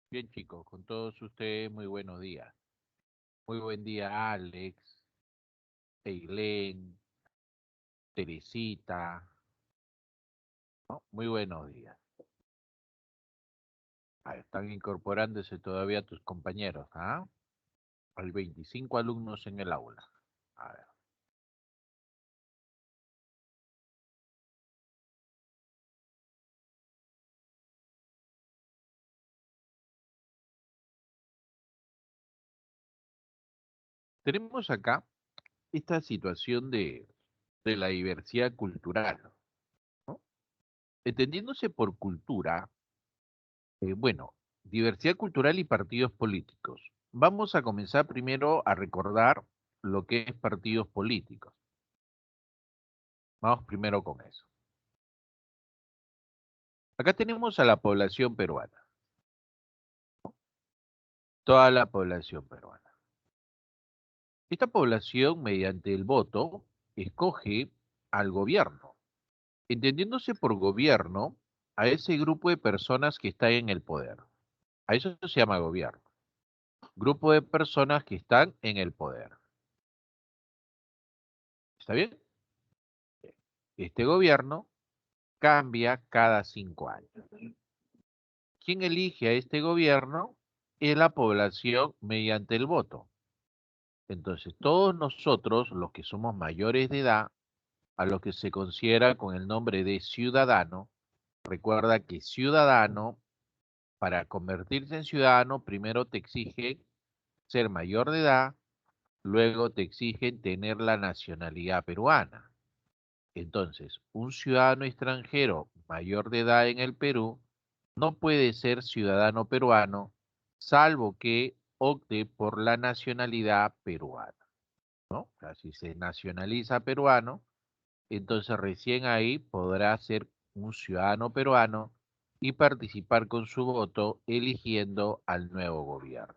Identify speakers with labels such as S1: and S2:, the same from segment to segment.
S1: Bien, chicos, con todos ustedes, muy buenos días. Muy buen día, Alex, Eileen, Teresita, ¿no? Muy buenos días. Están incorporándose todavía tus compañeros, ¿ah? Hay 25 alumnos en el aula. A ver, tenemos acá esta situación de la diversidad cultural, ¿no? Entendiéndose por cultura, bueno, diversidad cultural y partidos políticos. Vamos a comenzar primero a recordar lo que es partidos políticos. Vamos primero con eso. Acá tenemos a la población peruana, toda la población peruana. Esta población, mediante el voto, escoge al gobierno, entendiéndose por gobierno a ese grupo de personas que está en el poder. A eso se llama gobierno. Grupo de personas que están en el poder. ¿Está bien? Este gobierno cambia cada 5 años. ¿Quién elige a este gobierno? Es la población mediante el voto. Entonces, todos nosotros, los que somos mayores de edad, a los que se considera con el nombre de ciudadano, recuerda que ciudadano, para convertirse en ciudadano, primero te exige ser mayor de edad, luego te exigen tener la nacionalidad peruana. Entonces, un ciudadano extranjero mayor de edad en el Perú no puede ser ciudadano peruano, salvo que opte por la nacionalidad peruana, ¿no? O sea, si se nacionaliza peruano, entonces recién ahí podrá ser un ciudadano peruano y participar con su voto eligiendo al nuevo gobierno.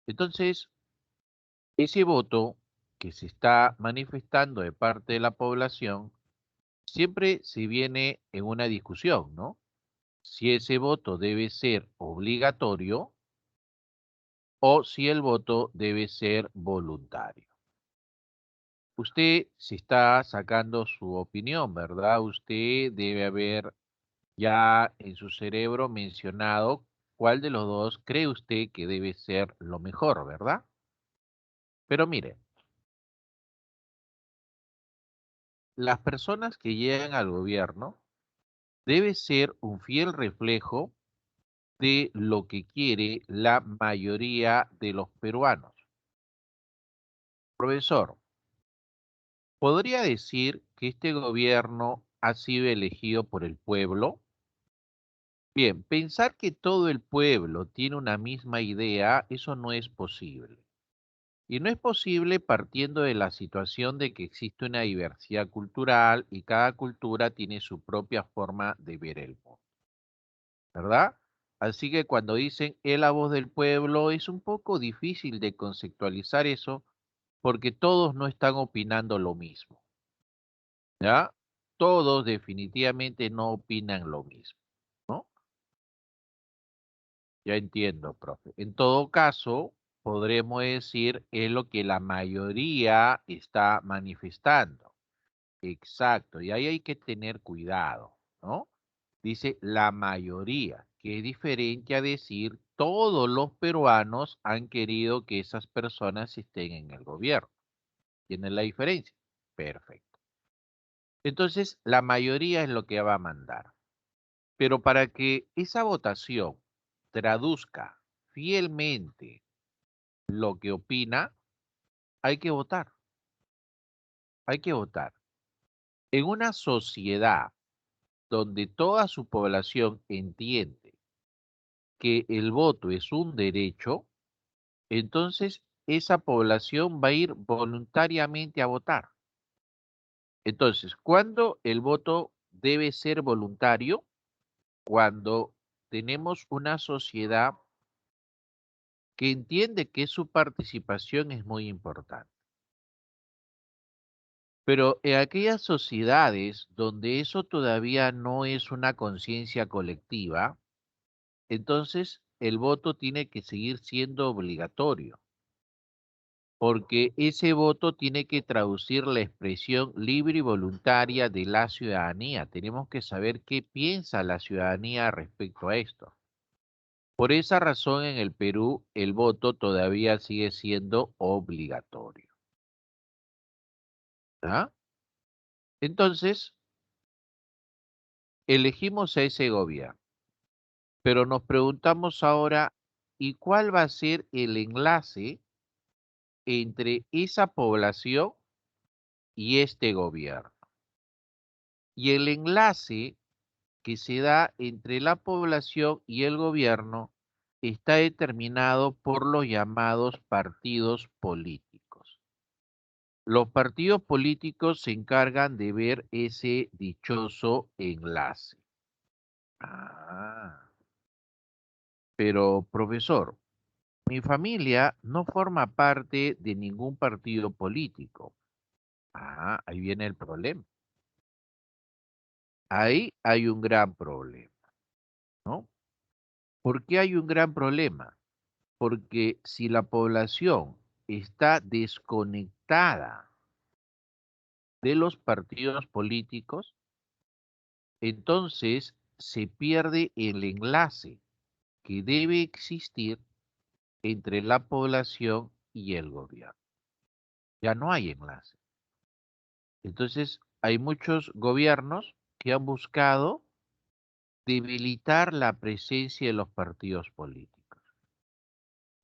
S1: Entonces, ese voto que se está manifestando de parte de la población siempre se viene en una discusión, ¿no? Si ese voto debe ser obligatorio o si el voto debe ser voluntario. Usted se está sacando su opinión, ¿verdad? Usted debe haber ya en su cerebro mencionado cuál de los dos cree usted que debe ser lo mejor, ¿verdad? Pero mire, las personas que llegan al gobierno debe ser un fiel reflejo de lo que quiere la mayoría de los peruanos. Profesor, ¿podría decir que este gobierno ha sido elegido por el pueblo? Bien, pensar que todo el pueblo tiene una misma idea, eso no es posible. Y no es posible partiendo de la situación de que existe una diversidad cultural y cada cultura tiene su propia forma de ver el mundo, ¿verdad? Así que cuando dicen es la voz del pueblo, es un poco difícil de conceptualizar eso porque todos no están opinando lo mismo, ¿ya? Todos definitivamente no opinan lo mismo, ¿no? Ya entiendo, profe. En todo caso, podremos decir es lo que la mayoría está manifestando. Exacto, y ahí hay que tener cuidado, ¿no? Dice la mayoría, que es diferente a decir todos los peruanos han querido que esas personas estén en el gobierno. ¿Tienen la diferencia? Perfecto. Entonces, la mayoría es lo que va a mandar. Pero para que esa votación traduzca fielmente lo que opina, hay que votar, hay que votar. En una sociedad donde toda su población entiende que el voto es un derecho, entonces esa población va a ir voluntariamente a votar. Entonces, ¿cuándo el voto debe ser voluntario? Cuando tenemos una sociedad que entiende que su participación es muy importante. Pero en aquellas sociedades donde eso todavía no es una conciencia colectiva, entonces el voto tiene que seguir siendo obligatorio, porque ese voto tiene que traducir la expresión libre y voluntaria de la ciudadanía. Tenemos que saber qué piensa la ciudadanía respecto a esto. Por esa razón, en el Perú el voto todavía sigue siendo obligatorio. ¿Ah? Entonces, elegimos a ese gobierno, pero nos preguntamos ahora, ¿y cuál va a ser el enlace entre esa población y este gobierno? Y el enlace que se da entre la población y el gobierno está determinado por los llamados partidos políticos. Los partidos políticos se encargan de ver ese dichoso enlace. Ah, pero profesor, mi familia no forma parte de ningún partido político. Ah, ahí viene el problema. Ahí hay un gran problema, ¿no? ¿Por qué hay un gran problema? Porque si la población está desconectada de los partidos políticos, entonces se pierde el enlace que debe existir entre la población y el gobierno. Ya no hay enlace. Entonces, hay muchos gobiernos que han buscado debilitar la presencia de los partidos políticos.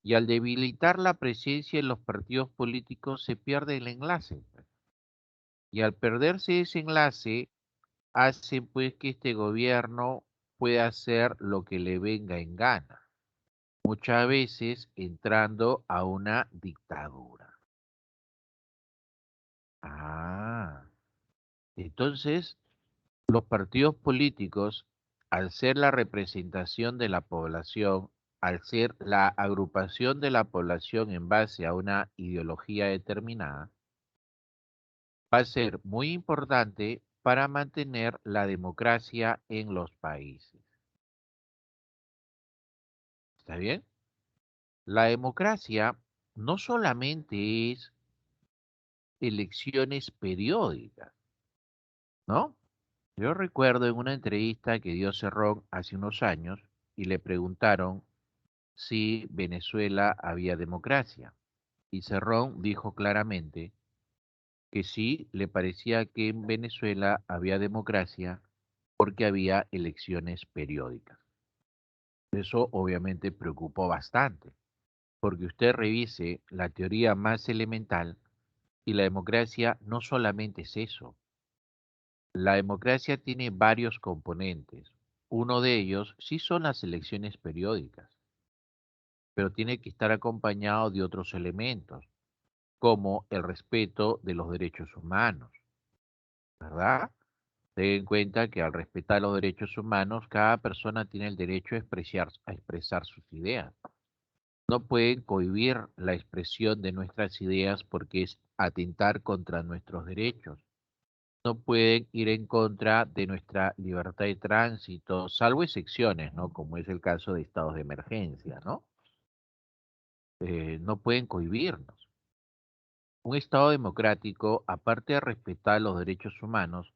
S1: Y al debilitar la presencia de los partidos políticos se pierde el enlace, pues. Y al perderse ese enlace, hace pues que este gobierno pueda hacer lo que le venga en gana, muchas veces entrando a una dictadura. Ah, entonces los partidos políticos, al ser la representación de la población, al ser la agrupación de la población en base a una ideología determinada, va a ser muy importante para mantener la democracia en los países. ¿Está bien? La democracia no solamente es elecciones periódicas, ¿no? Yo recuerdo en una entrevista que dio Cerrón hace unos años y le preguntaron si Venezuela había democracia. Y Cerrón dijo claramente que sí le parecía que en Venezuela había democracia porque había elecciones periódicas. Eso obviamente preocupó bastante, porque usted revise la teoría más elemental y la democracia no solamente es eso. La democracia tiene varios componentes. Uno de ellos sí son las elecciones periódicas, pero tiene que estar acompañado de otros elementos, como el respeto de los derechos humanos, ¿verdad? Ten en cuenta que al respetar los derechos humanos, cada persona tiene el derecho a expresar sus ideas. No pueden cohibir la expresión de nuestras ideas porque es atentar contra nuestros derechos. No pueden ir en contra de nuestra libertad de tránsito, salvo excepciones, ¿no? Como es el caso de estados de emergencia, ¿no? No pueden cohibirnos. Un Estado democrático, aparte de respetar los derechos humanos,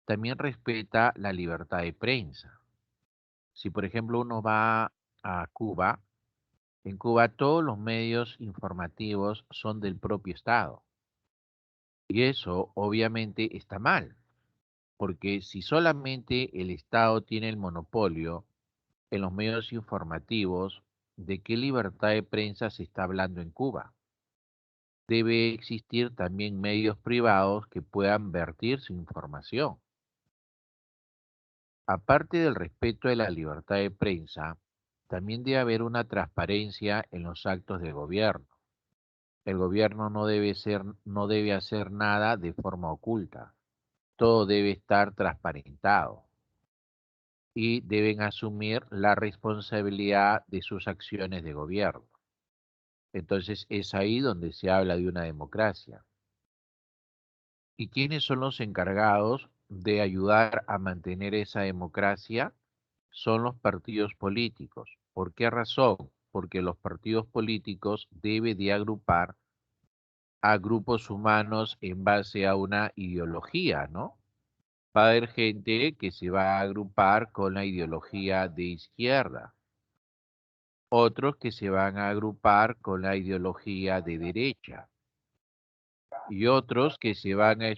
S1: también respeta la libertad de prensa. Si, por ejemplo, uno va a Cuba, en Cuba todos los medios informativos son del propio Estado. Y eso obviamente está mal, porque si solamente el Estado tiene el monopolio en los medios informativos, ¿de qué libertad de prensa se está hablando en Cuba? Debe existir también medios privados que puedan vertir su información. Aparte del respeto de la libertad de prensa, también debe haber una transparencia en los actos de gobierno. El gobierno no debe hacer nada de forma oculta. Todo debe estar transparentado y deben asumir la responsabilidad de sus acciones de gobierno. Entonces es ahí donde se habla de una democracia. ¿Y quiénes son los encargados de ayudar a mantener esa democracia? son los partidos políticos. ¿Por qué razón? Porque los partidos políticos deben de agrupar a grupos humanos en base a una ideología, ¿no? Va a haber gente que se va a agrupar con la ideología de izquierda, otros que se van a agrupar con la ideología de derecha y otros que se van a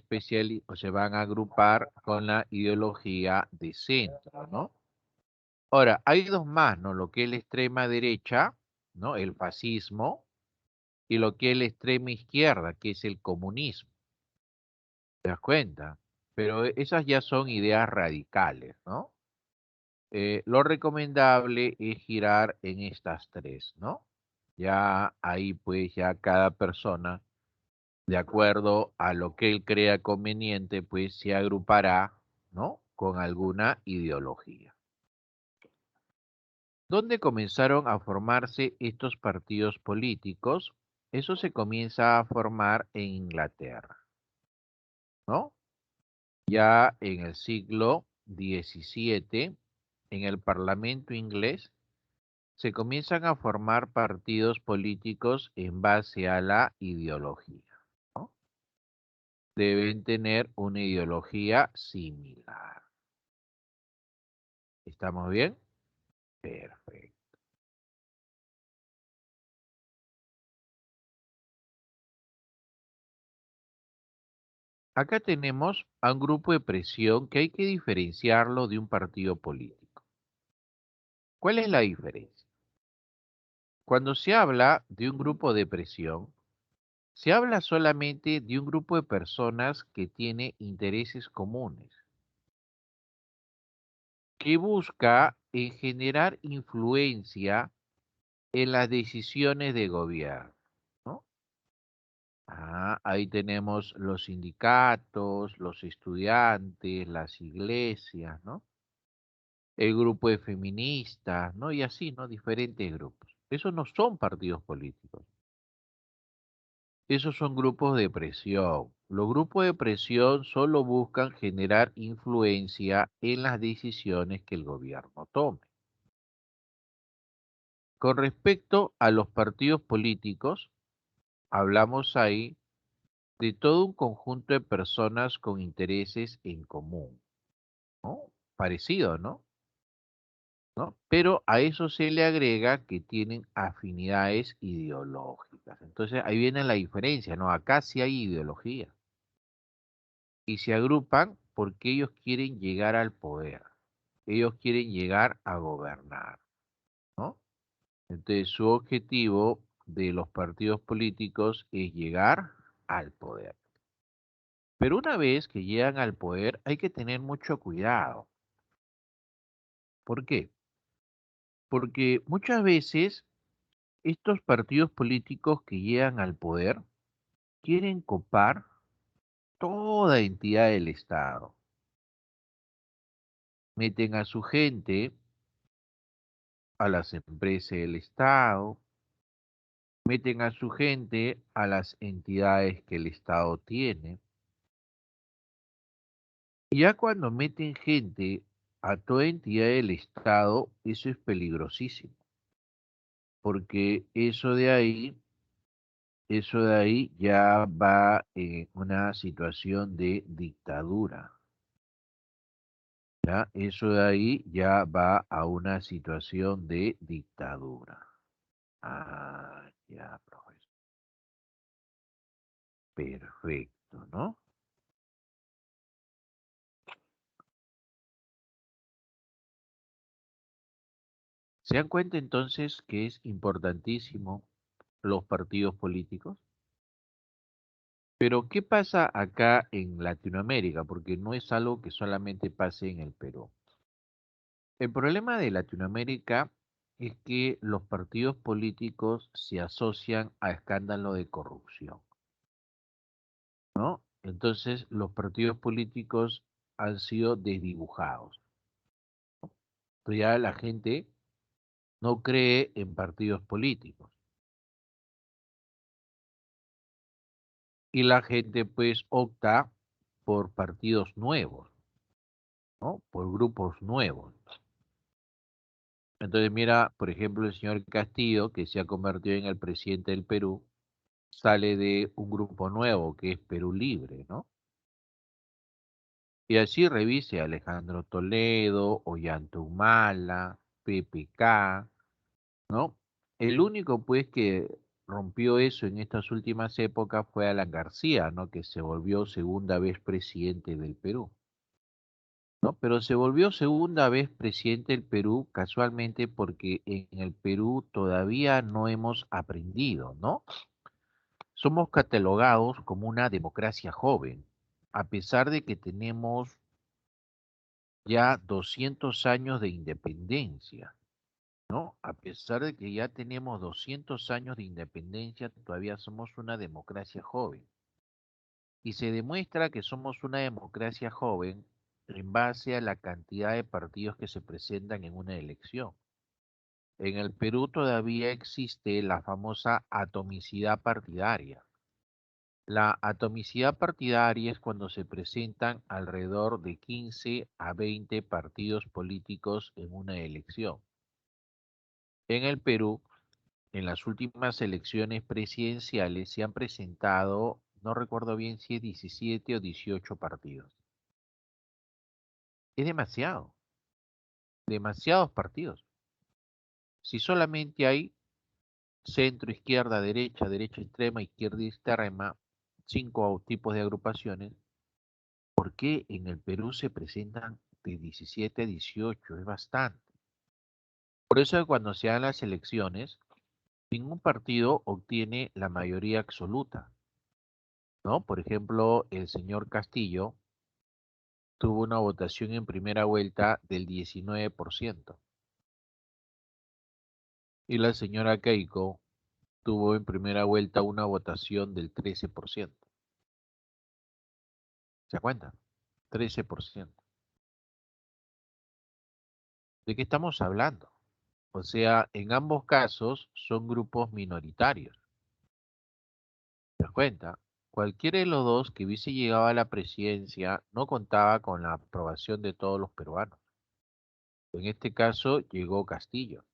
S1: o se van a agrupar con la ideología de centro, ¿no? Ahora, hay dos más, ¿no? Lo que es la extrema derecha, ¿no? El fascismo, y lo que es la extrema izquierda, que es el comunismo. ¿Te das cuenta? Pero esas ya son ideas radicales, ¿no? Lo recomendable es girar en estas tres, ¿no? Ya ahí pues ya cada persona, de acuerdo a lo que él crea conveniente, pues se agrupará, ¿no? Con alguna ideología. ¿Dónde comenzaron a formarse estos partidos políticos? Eso se comienza a formar en Inglaterra, ¿no? Ya en el siglo XVII, en el Parlamento inglés, se comienzan a formar partidos políticos en base a la ideología, ¿no? Deben tener una ideología similar. ¿Estamos bien? Perfecto. Acá tenemos a un grupo de presión que hay que diferenciarlo de un partido político. ¿Cuál es la diferencia? Cuando se habla de un grupo de presión, se habla solamente de un grupo de personas que tiene intereses comunes, que busca en generar influencia en las decisiones de gobierno, ¿no? Ahí tenemos los sindicatos, los estudiantes, las iglesias, ¿no? El grupo de feministas, ¿no? Y así, ¿no? Diferentes grupos. Esos no son partidos políticos. Esos son grupos de presión. Los grupos de presión solo buscan generar influencia en las decisiones que el gobierno tome. Con respecto a los partidos políticos, hablamos ahí de todo un conjunto de personas con intereses en común, ¿no? Parecido, ¿no? ¿No? Pero a eso se le agrega que tienen afinidades ideológicas. Entonces ahí viene la diferencia, ¿no? Acá sí hay ideología y se agrupan porque ellos quieren llegar al poder, ellos quieren llegar a gobernar, ¿no? Entonces su objetivo de los partidos políticos es llegar al poder. Pero una vez que llegan al poder hay que tener mucho cuidado. ¿Por qué? Porque muchas veces estos partidos políticos que llegan al poder quieren copar toda entidad del Estado. Meten a su gente a las empresas del Estado, meten a su gente a las entidades que el Estado tiene. Y ya cuando meten gente a toda entidad del Estado, eso es peligrosísimo, porque eso de ahí ya va en una situación de dictadura, ¿ya? Eso de ahí ya va a una situación de dictadura. Ya, profesor. Perfecto, ¿no? ¿Se dan cuenta entonces que es importantísimo los partidos políticos? Pero ¿qué pasa acá en Latinoamérica? Porque no es algo que solamente pase en el Perú. El problema de Latinoamérica es que los partidos políticos se asocian a escándalos de corrupción, ¿no? Entonces los partidos políticos han sido desdibujados. Entonces ya la gente no cree en partidos políticos y la gente pues opta por partidos nuevos, ¿no? Por grupos nuevos. Entonces mira, por ejemplo, el señor Castillo, que se ha convertido en el presidente del Perú, sale de un grupo nuevo que es Perú Libre, ¿no? Y así revise a Alejandro Toledo, Ollanta PPK, ¿no? El único, pues, que rompió eso en estas últimas épocas fue Alan García, ¿no? Que se volvió segunda vez presidente del Perú, ¿no? Pero se volvió segunda vez presidente del Perú casualmente porque en el Perú todavía no hemos aprendido, ¿no? Somos catalogados como una democracia joven, a pesar de que tenemos ya 200 años de independencia, ¿no? A pesar de que ya tenemos 200 años de independencia, todavía somos una democracia joven. Y se demuestra que somos una democracia joven en base a la cantidad de partidos que se presentan en una elección. En el Perú todavía existe la famosa atomicidad partidaria. La atomicidad partidaria es cuando se presentan alrededor de 15 a 20 partidos políticos en una elección. En el Perú, en las últimas elecciones presidenciales se han presentado, no recuerdo bien si es 17 o 18 partidos. Es demasiado, demasiados partidos. Si solamente hay centro, izquierda, derecha extrema, izquierda extrema, 5 tipos de agrupaciones, ¿por qué en el Perú se presentan de 17 a 18? Es bastante. Por eso cuando se dan las elecciones, ningún partido obtiene la mayoría absoluta, ¿no? Por ejemplo, el señor Castillo tuvo una votación en primera vuelta del 19% y la señora Keiko tuvo en primera vuelta una votación del 13%. ¿Se da cuenta? 13%. ¿De qué estamos hablando? O sea, en ambos casos son grupos minoritarios. ¿Te das cuenta? Cualquiera de los dos que hubiese llegado a la presidencia no contaba con la aprobación de todos los peruanos. En este caso llegó Castillo.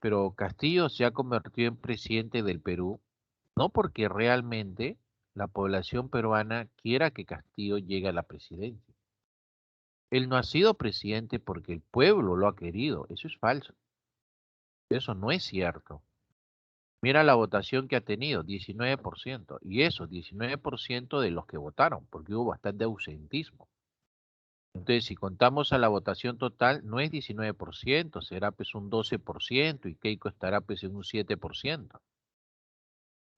S1: Pero Castillo se ha convertido en presidente del Perú, no porque realmente la población peruana quiera que Castillo llegue a la presidencia. Él no ha sido presidente porque el pueblo lo ha querido. Eso es falso. Eso no es cierto. Mira la votación que ha tenido, 19%. Y eso, 19% de los que votaron, porque hubo bastante ausentismo. Entonces, si contamos a la votación total, no es 19%, será pues un 12% y Keiko estará pues en un 7%.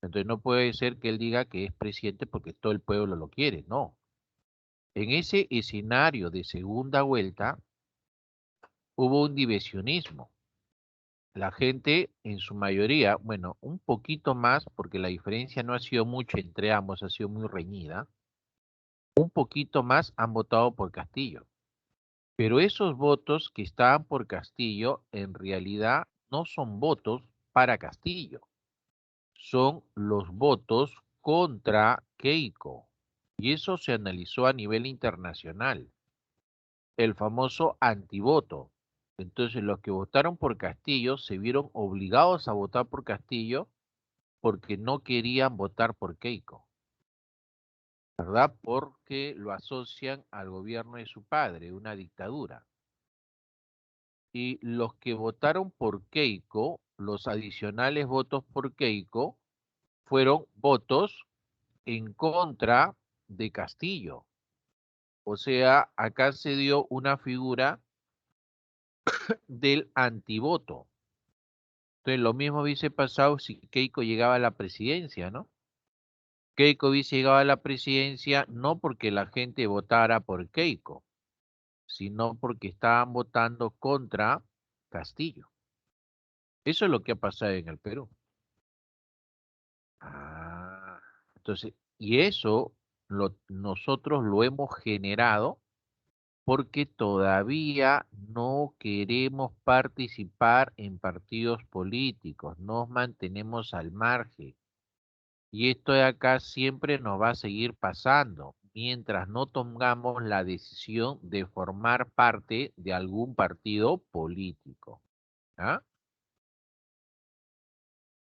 S1: Entonces no puede ser que él diga que es presidente porque todo el pueblo lo quiere, no. En ese escenario de segunda vuelta hubo un divisionismo. La gente en su mayoría, bueno, un poquito más, porque la diferencia no ha sido mucha entre ambos, ha sido muy reñida, un poquito más han votado por Castillo. Pero esos votos que estaban por Castillo en realidad no son votos para Castillo, son los votos contra Keiko. Y eso se analizó a nivel internacional, el famoso antivoto. Entonces los que votaron por Castillo se vieron obligados a votar por Castillo porque no querían votar por Keiko, ¿verdad? Porque lo asocian al gobierno de su padre, una dictadura. Y los que votaron por Keiko, los adicionales votos por Keiko, fueron votos en contra de Castillo. O sea, acá se dio una figura del antivoto. Entonces, lo mismo hubiese pasado si Keiko llegaba a la presidencia, ¿no? Keiko hubiese llegado a la presidencia no porque la gente votara por Keiko, sino porque estaban votando contra Castillo. Eso es lo que ha pasado en el Perú. Ah, entonces, y eso nosotros lo hemos generado porque todavía no queremos participar en partidos políticos, nos mantenemos al margen. Y esto de acá siempre nos va a seguir pasando mientras no tomamos la decisión de formar parte de algún partido político. ¿Ah?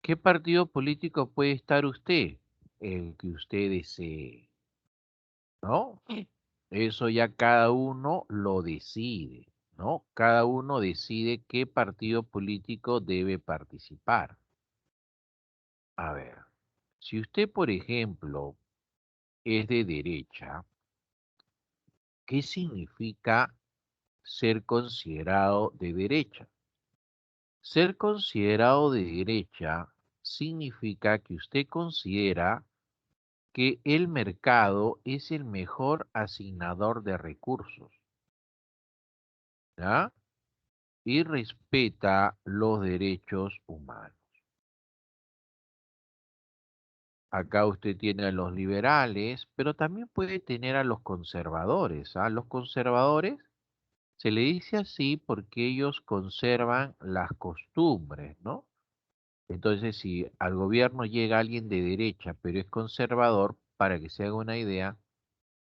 S1: ¿Qué partido político puede estar usted? El que usted desee, ¿no? Eso ya cada uno lo decide, ¿no? Cada uno decide qué partido político debe participar. A ver, si usted, por ejemplo, es de derecha, ¿qué significa ser considerado de derecha? Ser considerado de derecha significa que usted considera que el mercado es el mejor asignador de recursos, ¿ya? Y respeta los derechos humanos. Acá usted tiene a los liberales, pero también puede tener a los conservadores. ¿Ah? Los conservadores se le dice así porque ellos conservan las costumbres, ¿no? Entonces, si al gobierno llega alguien de derecha, pero es conservador, para que se haga una idea,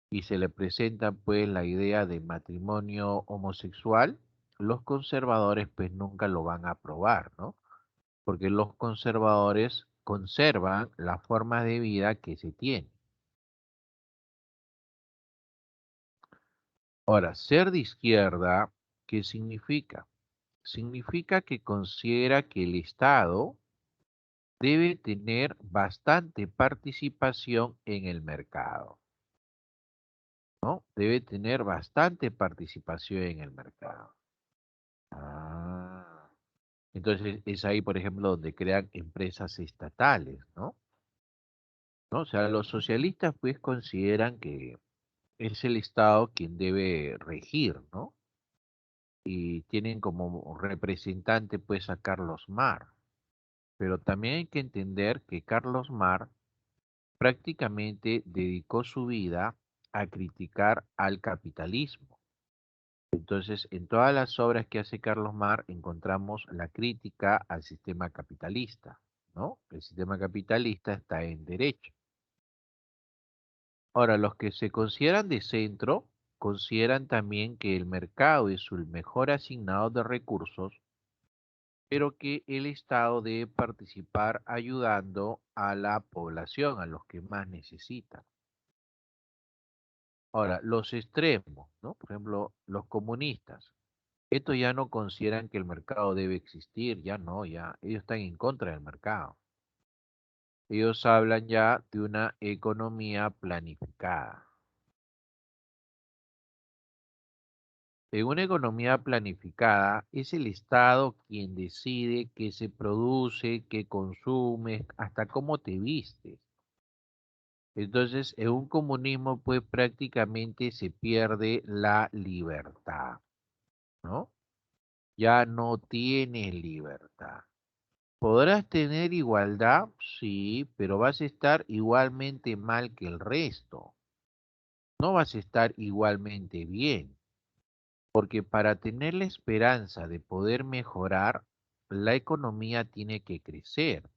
S1: y se le presenta pues la idea de matrimonio homosexual, los conservadores pues nunca lo van a aprobar, ¿no? Porque los conservadores conservan la forma de vida que se tiene. Ahora, ser de izquierda, ¿qué significa? Significa que considera que el Estado debe tener bastante participación en el mercado, ¿no? Debe tener bastante participación en el mercado. Ah, entonces es ahí, por ejemplo, donde crean empresas estatales, ¿no? ¿No? O sea, los socialistas pues consideran que es el Estado quien debe regir, ¿no? Y tienen como representante pues a Carlos Marx. Pero también hay que entender que Carlos Marx prácticamente dedicó su vida a criticar al capitalismo. Entonces, en todas las obras que hace Carlos Marx encontramos la crítica al sistema capitalista, ¿no? El sistema capitalista está en derecho. Ahora, los que se consideran de centro consideran también que el mercado es el mejor asignador de recursos, pero que el Estado debe participar ayudando a la población, a los que más necesitan. Ahora, los extremos, ¿no? Por ejemplo, los comunistas. Estos ya no consideran que el mercado debe existir, ya no, ya. Ellos están en contra del mercado. Ellos hablan ya de una economía planificada. En una economía planificada es el Estado quien decide qué se produce, qué consumes, hasta cómo te vistes. Entonces, en un comunismo, pues prácticamente se pierde la libertad, ¿no? Ya no tienes libertad. Podrás tener igualdad, sí, pero vas a estar igualmente mal que el resto. No vas a estar igualmente bien, porque para tener la esperanza de poder mejorar, la economía tiene que crecer.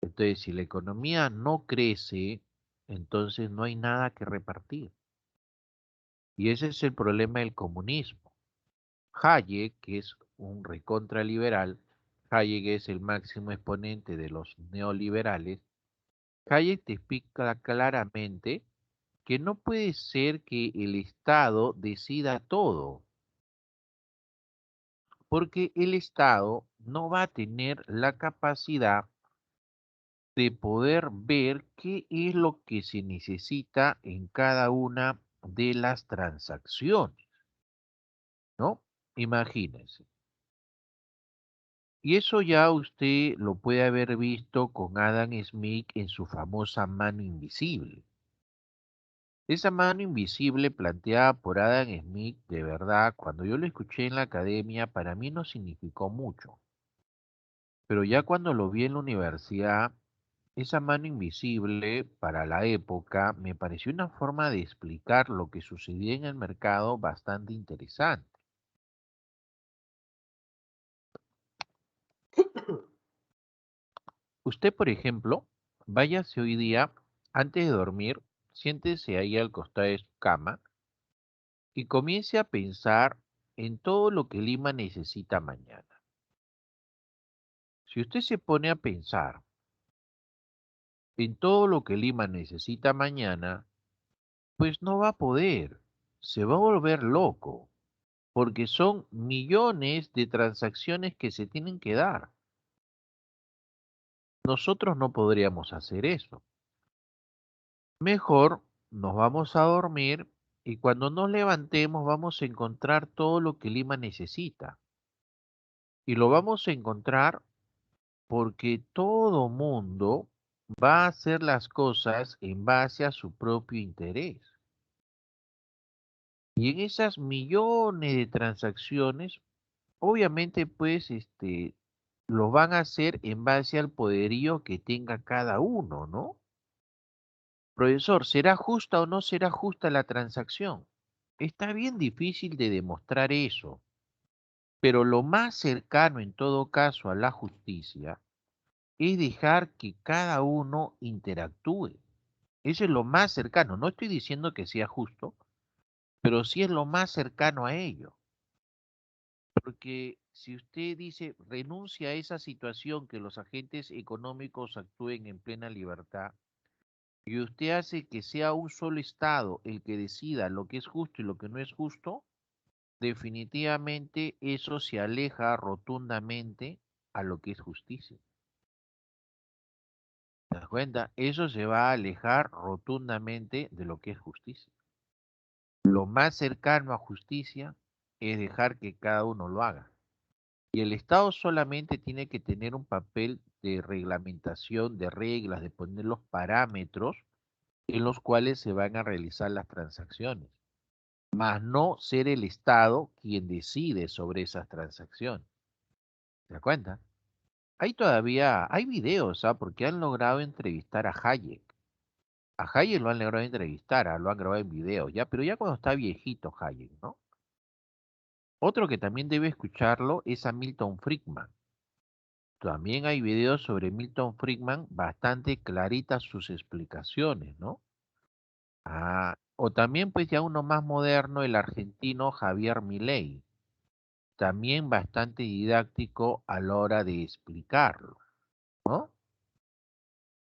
S1: Entonces, si la economía no crece, entonces no hay nada que repartir. Y ese es el problema del comunismo. Hayek, que es un recontraliberal, Hayek es el máximo exponente de los neoliberales. Hayek te explica claramente que no puede ser que el Estado decida todo, porque el Estado no va a tener la capacidad de poder ver qué es lo que se necesita en cada una de las transacciones, ¿no? Imagínense. Y eso ya usted lo puede haber visto con Adam Smith en su famosa mano invisible. Esa mano invisible planteada por Adam Smith, de verdad, cuando yo lo escuché en la academia, para mí no significó mucho. Pero ya cuando lo vi en la universidad, esa mano invisible para la época me pareció una forma de explicar lo que sucedía en el mercado bastante interesante. Usted, por ejemplo, váyase hoy día, antes de dormir, siéntese ahí al costado de su cama y comience a pensar en todo lo que Lima necesita mañana. Si usted se pone a pensar en todo lo que Lima necesita mañana, pues no va a poder. Se va a volver loco, porque son millones de transacciones que se tienen que dar. Nosotros no podríamos hacer eso. Mejor nos vamos a dormir y cuando nos levantemos vamos a encontrar todo lo que Lima necesita. Y lo vamos a encontrar porque todo mundo va a hacer las cosas en base a su propio interés. Y en esas millones de transacciones, obviamente, pues, lo van a hacer en base al poderío que tenga cada uno, ¿no? Profesor, ¿será justa o no será justa la transacción? Está bien difícil de demostrar eso, pero lo más cercano en todo caso a la justicia es dejar que cada uno interactúe. Eso es lo más cercano. No estoy diciendo que sea justo, pero sí es lo más cercano a ello. Porque si usted dice renuncia a esa situación que los agentes económicos actúen en plena libertad y usted hace que sea un solo Estado el que decida lo que es justo y lo que no es justo, definitivamente eso se aleja rotundamente a lo que es justicia. ¿Te das cuenta? Eso se va a alejar rotundamente de lo que es justicia. Lo más cercano a justicia es dejar que cada uno lo haga. Y el Estado solamente tiene que tener un papel de reglamentación, de reglas, de poner los parámetros en los cuales se van a realizar las transacciones, más no ser el Estado quien decide sobre esas transacciones. ¿Se da cuenta? Hay videos, ¿ah? Porque han logrado entrevistar a Hayek. A Hayek lo han logrado entrevistar, lo han grabado en video, ya, pero ya cuando está viejito Hayek, ¿no? Otro que también debe escucharlo es a Milton Friedman. También hay videos sobre Milton Friedman, bastante claritas sus explicaciones, ¿no? O también pues ya uno más moderno, el argentino Javier Milei, también bastante didáctico a la hora de explicarlo, ¿no?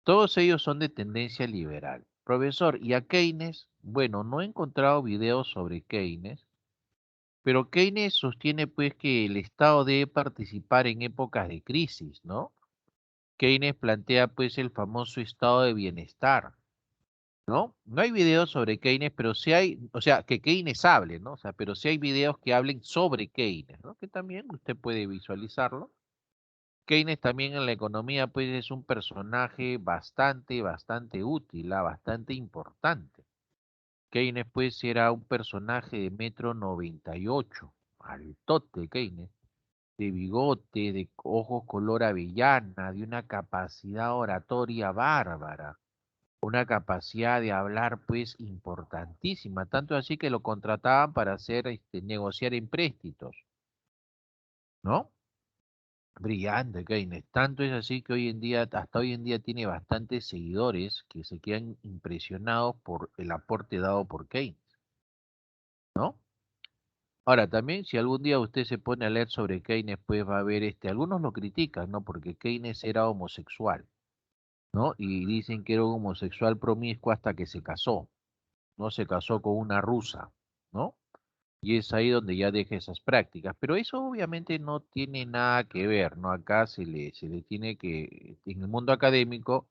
S1: Todos ellos son de tendencia liberal. Profesor, ¿y a Keynes? Bueno, no he encontrado videos sobre Keynes, pero Keynes sostiene pues que el Estado debe participar en épocas de crisis, ¿no? Keynes plantea pues el famoso estado de bienestar, ¿no? No hay videos sobre Keynes, pero sí hay, o sea, que Keynes hable, ¿no? O sea, pero sí hay videos que hablen sobre Keynes, ¿no? Que también usted puede visualizarlo. Keynes también en la economía pues es un personaje bastante útil, bastante importante. Keynes pues era un personaje de 1,98 m, altote Keynes, de bigote, de ojos color avellana, de una capacidad oratoria bárbara, una capacidad de hablar pues importantísima, tanto así que lo contrataban para hacer, negociar empréstitos, ¿no? Brillante Keynes, tanto es así que hoy en día, hasta hoy en día tiene bastantes seguidores que se quedan impresionados por el aporte dado por Keynes, ¿no? Ahora, también si algún día usted se pone a leer sobre Keynes, pues va a ver, algunos lo critican, ¿no? Porque Keynes era homosexual, ¿no? Y dicen que era un homosexual promiscuo hasta que se casó, ¿no? Se casó con una rusa, ¿no? Y es ahí donde ya deja esas prácticas. Pero eso obviamente no tiene nada que ver, ¿no? Acá se le tiene que, en el mundo académico,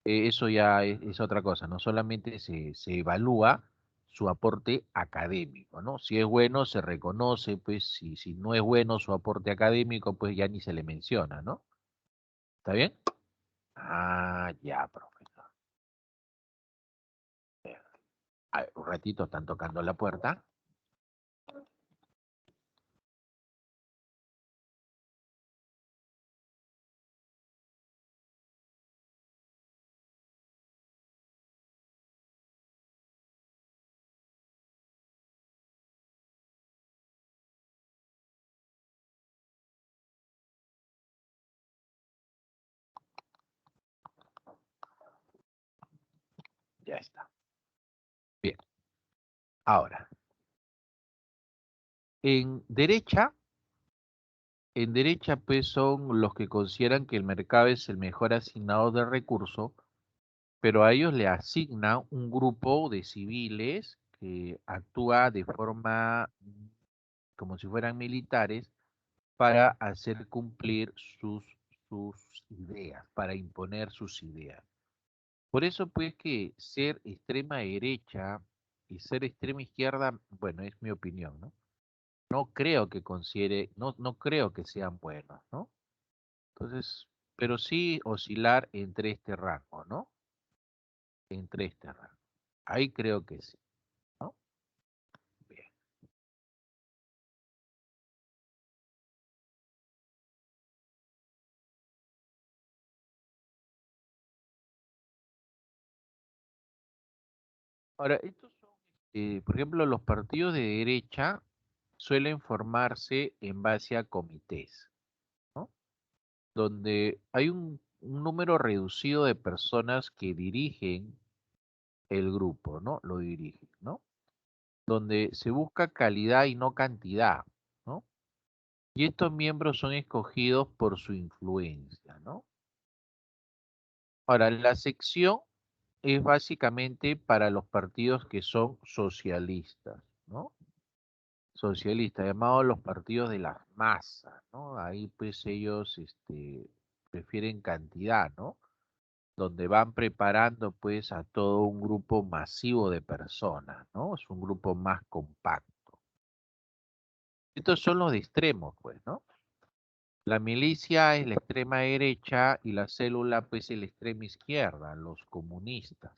S1: eso ya es otra cosa, no solamente se evalúa su aporte académico, ¿no? Si es bueno, se reconoce, pues si no es bueno su aporte académico, pues ya ni se le menciona, ¿no? ¿Está bien? Ya, profesor. Un ratito están tocando la puerta. Ya está. Bien. Ahora, en derecha En derecha, pues, son los que consideran que el mercado es el mejor asignador de recursos, pero a ellos le asignan un grupo de civiles que actúa de forma como si fueran militares para hacer cumplir sus ideas, para imponer sus ideas. Por eso, pues, que ser extrema derecha y ser extrema izquierda, bueno, es mi opinión, ¿no? No creo que no creo que sean buenos, ¿no? Entonces, pero sí oscilar entre este rango, ¿no? Entre este rango. Ahí creo que sí, ¿no? Bien. Ahora, estos son, por ejemplo, los partidos de derecha suelen formarse en base a comités, ¿no? Donde hay un número reducido de personas que dirigen el grupo, ¿no? Lo dirigen, ¿no? Donde se busca calidad y no cantidad, ¿no? Y estos miembros son escogidos por su influencia, ¿no? Ahora, la sección es básicamente para los partidos que son socialistas, ¿no? Socialistas, llamados los partidos de las masas, ¿no? Ahí pues ellos prefieren cantidad, ¿no? Donde van preparando pues a todo un grupo masivo de personas, ¿no? Es un grupo más compacto. Estos son los de extremos, pues, ¿no? La milicia es la extrema derecha y la célula pues es la extrema izquierda, los comunistas,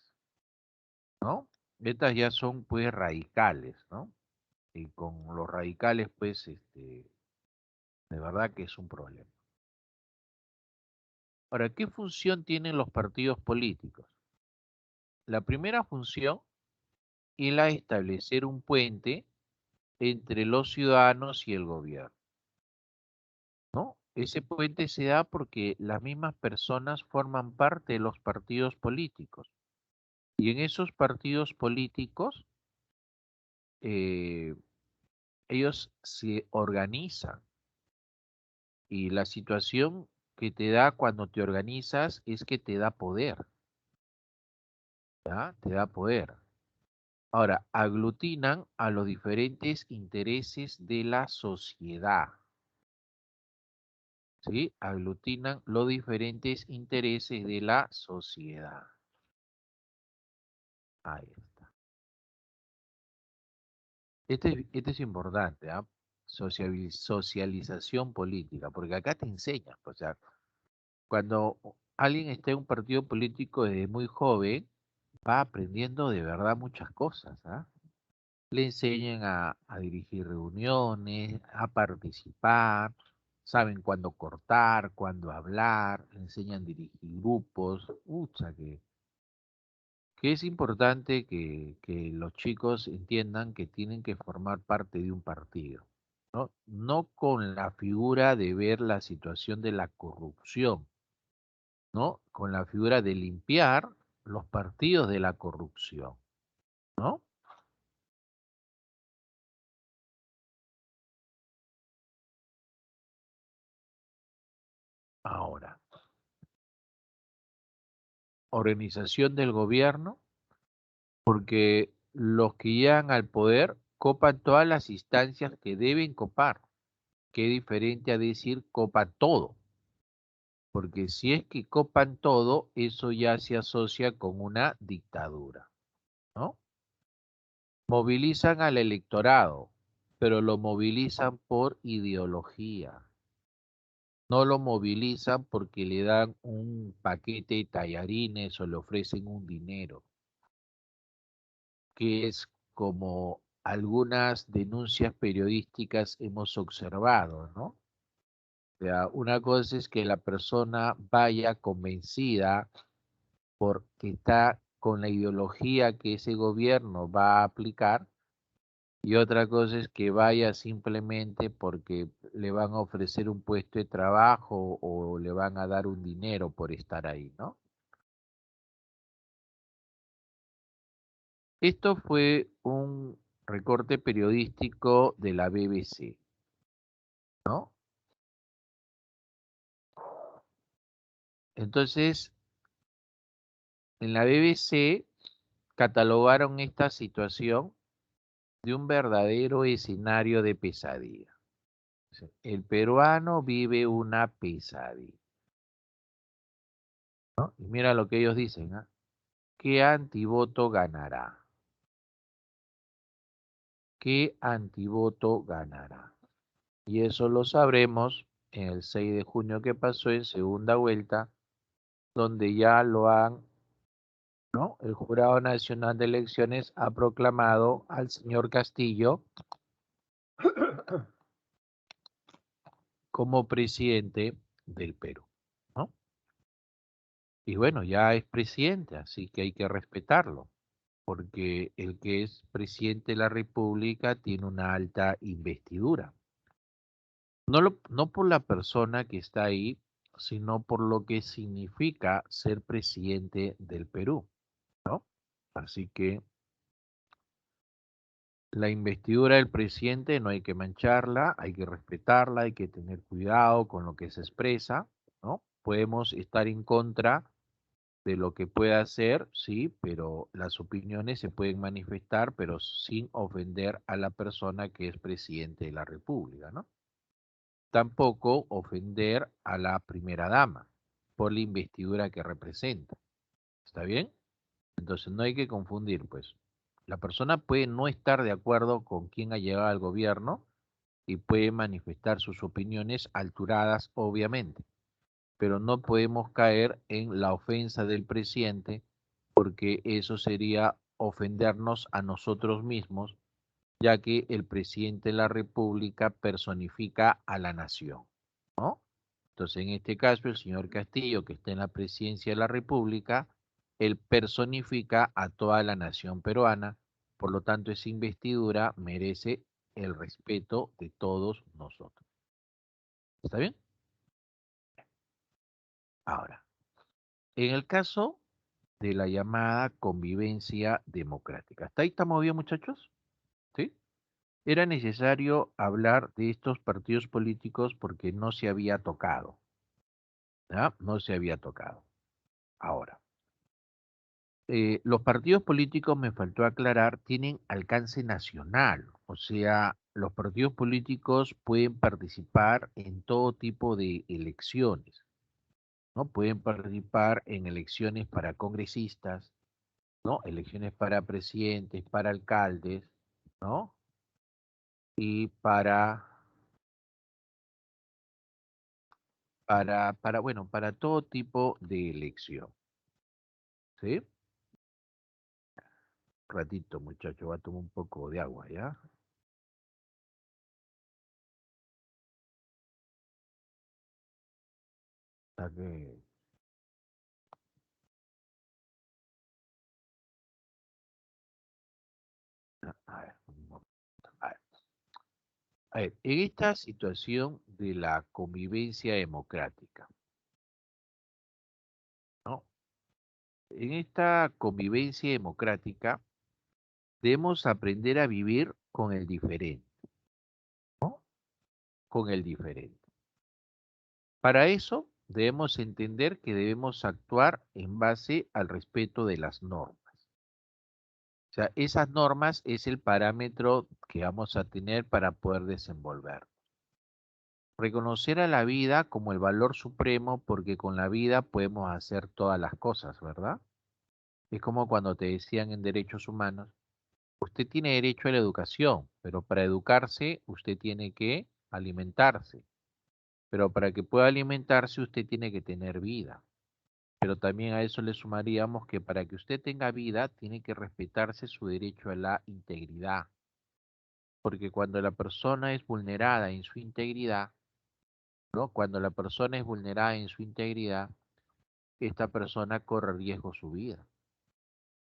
S1: ¿no? Estas ya son pues radicales, ¿no? Y con los radicales pues de verdad que es un problema. Ahora, ¿qué función tienen los partidos políticos? La primera función es la de establecer un puente entre los ciudadanos y el gobierno, ¿no? Ese puente se da porque las mismas personas forman parte de los partidos políticos y en esos partidos políticos eh, ellos se organizan y la situación que te da cuando te organizas es que te da poder, ¿ya? Te da poder. Ahora, aglutinan a los diferentes intereses de la sociedad, ¿sí? Aglutinan los diferentes intereses de la sociedad. Ahí está. Este es importante, ¿ah? Socialización política, porque acá te enseñan, o sea, cuando alguien está en un partido político desde muy joven, va aprendiendo de verdad muchas cosas, ¿ah? Le enseñan a dirigir reuniones, a participar, saben cuándo cortar, cuándo hablar, le enseñan a dirigir grupos, ucha, que es importante que los chicos entiendan que tienen que formar parte de un partido, ¿no? No con la figura de ver la situación de la corrupción, ¿no? Con la figura de limpiar los partidos de la corrupción, ¿no? Ahora, organización del gobierno, porque los que llegan al poder copan todas las instancias que deben copar. Qué diferente a decir copa todo, porque si es que copan todo, eso ya se asocia con una dictadura, ¿no? Movilizan al electorado, pero lo movilizan por ideología. No lo movilizan porque le dan un paquete de tallarines o le ofrecen un dinero, que es como algunas denuncias periodísticas hemos observado, ¿no? O sea, una cosa es que la persona vaya convencida porque está con la ideología que ese gobierno va a aplicar y otra cosa es que vaya simplemente porque le van a ofrecer un puesto de trabajo o le van a dar un dinero por estar ahí, ¿no? Esto fue un recorte periodístico de la BBC, ¿no? Entonces, en la BBC catalogaron esta situación de un verdadero escenario de pesadilla. El peruano vive una pesadilla, ¿no? Y mira lo que ellos dicen, ¿ah? ¿Qué antivoto ganará? ¿Qué antivoto ganará? Y eso lo sabremos en el 6 de junio que pasó en segunda vuelta, donde ya lo han, ¿no? El Jurado Nacional de Elecciones ha proclamado al señor Castillo como presidente del Perú, ¿no? Y bueno, ya es presidente, así que hay que respetarlo, porque el que es presidente de la República tiene una alta investidura. No por la persona que está ahí, sino por lo que significa ser presidente del Perú, ¿no? Así que la investidura del presidente no hay que mancharla, hay que respetarla, hay que tener cuidado con lo que se expresa, ¿no? Podemos estar en contra de lo que pueda hacer, sí, pero las opiniones se pueden manifestar, pero sin ofender a la persona que es presidente de la República, ¿no? Tampoco ofender a la primera dama por la investidura que representa. ¿Está bien? Entonces no hay que confundir, pues. La persona puede no estar de acuerdo con quien ha llegado al gobierno y puede manifestar sus opiniones alturadas, obviamente, pero no podemos caer en la ofensa del presidente porque eso sería ofendernos a nosotros mismos, ya que el presidente de la República personifica a la nación, ¿no? Entonces, en este caso, el señor Castillo, que está en la presidencia de la República, él personifica a toda la nación peruana, por lo tanto, esa investidura merece el respeto de todos nosotros. ¿Está bien? Ahora, en el caso de la llamada convivencia democrática, ¿hasta ahí estamos bien, muchachos? ¿Sí? Era necesario hablar de estos partidos políticos porque no se había tocado, ¿ya? No se había tocado. Ahora, los partidos políticos, me faltó aclarar, tienen alcance nacional, o sea, los partidos políticos pueden participar en todo tipo de elecciones, ¿no? Pueden participar en elecciones para congresistas, ¿no? Elecciones para presidentes, para alcaldes, ¿no? Y bueno, para todo tipo de elección, ¿sí? Un ratito, muchacho, va a tomar un poco de agua, ¿ya? Hasta que- a ver, un momento. A ver, en esta situación de la convivencia democrática, ¿no? En esta convivencia democrática debemos aprender a vivir con el diferente, ¿no? Con el diferente. Para eso debemos entender que debemos actuar en base al respeto de las normas. O sea, esas normas es el parámetro que vamos a tener para poder desenvolver. Reconocer a la vida como el valor supremo porque con la vida podemos hacer todas las cosas, ¿verdad? Es como cuando te decían en derechos humanos, usted tiene derecho a la educación, pero para educarse usted tiene que alimentarse, pero para que pueda alimentarse usted tiene que tener vida. Pero también a eso le sumaríamos que para que usted tenga vida tiene que respetarse su derecho a la integridad, porque cuando la persona es vulnerada en su integridad, ¿no? Cuando la persona es vulnerada en su integridad, esta persona corre riesgo su vida.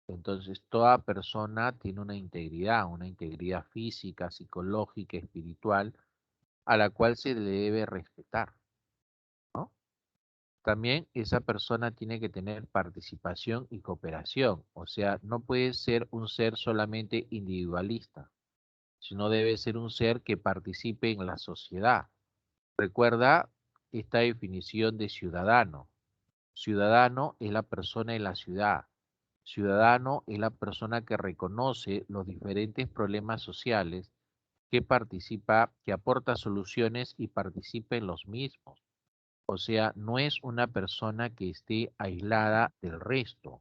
S1: Entonces, toda persona tiene una integridad física, psicológica, espiritual, a la cual se le debe respetar, ¿no? También esa persona tiene que tener participación y cooperación, o sea, no puede ser un ser solamente individualista, sino debe ser un ser que participe en la sociedad. Recuerda esta definición de ciudadano. Ciudadano es la persona de la ciudad. Ciudadano es la persona que reconoce los diferentes problemas sociales, que participa, que aporta soluciones y participa en los mismos. O sea, no es una persona que esté aislada del resto,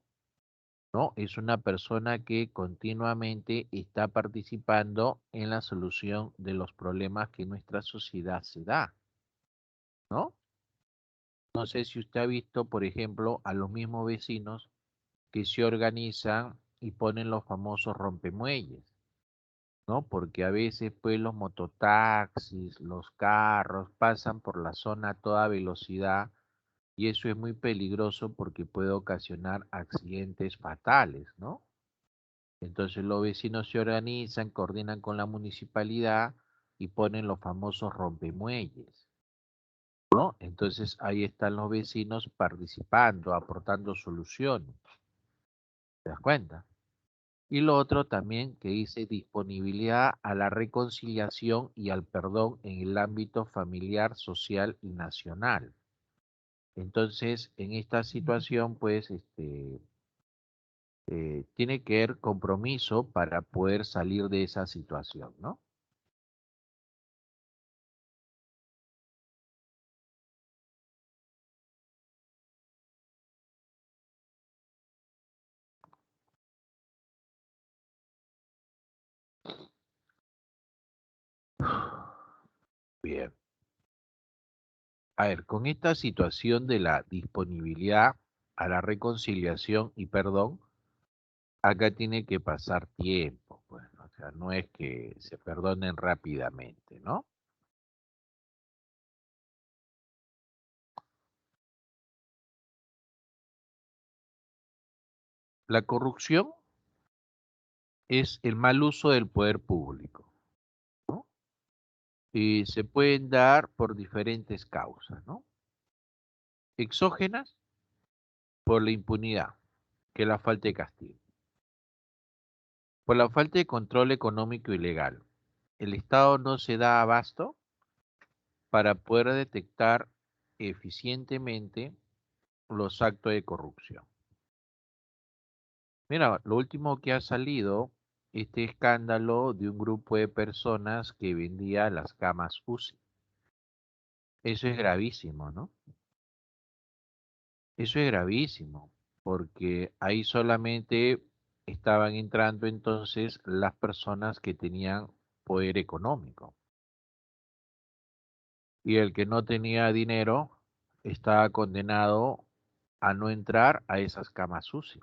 S1: ¿no? Es una persona que continuamente está participando en la solución de los problemas que nuestra sociedad se da, ¿no? No sé si usted ha visto, por ejemplo, a los mismos vecinos que se organizan y ponen los famosos rompemuelles, ¿no? Porque a veces, pues, los mototaxis, los carros pasan por la zona a toda velocidad y eso es muy peligroso porque puede ocasionar accidentes fatales, ¿no? Entonces los vecinos se organizan, coordinan con la municipalidad y ponen los famosos rompemuelles, ¿no? Entonces ahí están los vecinos participando, aportando soluciones, ¿te das cuenta? Y lo otro también que dice disponibilidad a la reconciliación y al perdón en el ámbito familiar, social y nacional. Entonces, en esta situación, pues, tiene que haber compromiso para poder salir de esa situación, ¿no? Bien. A ver, con esta situación de la disponibilidad a la reconciliación y perdón, acá tiene que pasar tiempo, pues, o sea, no es que se perdonen rápidamente, ¿no? La corrupción es el mal uso del poder público, ¿no? Y se pueden dar por diferentes causas, ¿no? Exógenas, por la impunidad, que es la falta de castigo. Por la falta de control económico y legal. El Estado no se da abasto para poder detectar eficientemente los actos de corrupción. Mira, lo último que ha salido, este escándalo de un grupo de personas que vendía las camas UCI. Eso es gravísimo, ¿no? Eso es gravísimo, porque ahí solamente estaban entrando entonces las personas que tenían poder económico. Y el que no tenía dinero estaba condenado a no entrar a esas camas UCI,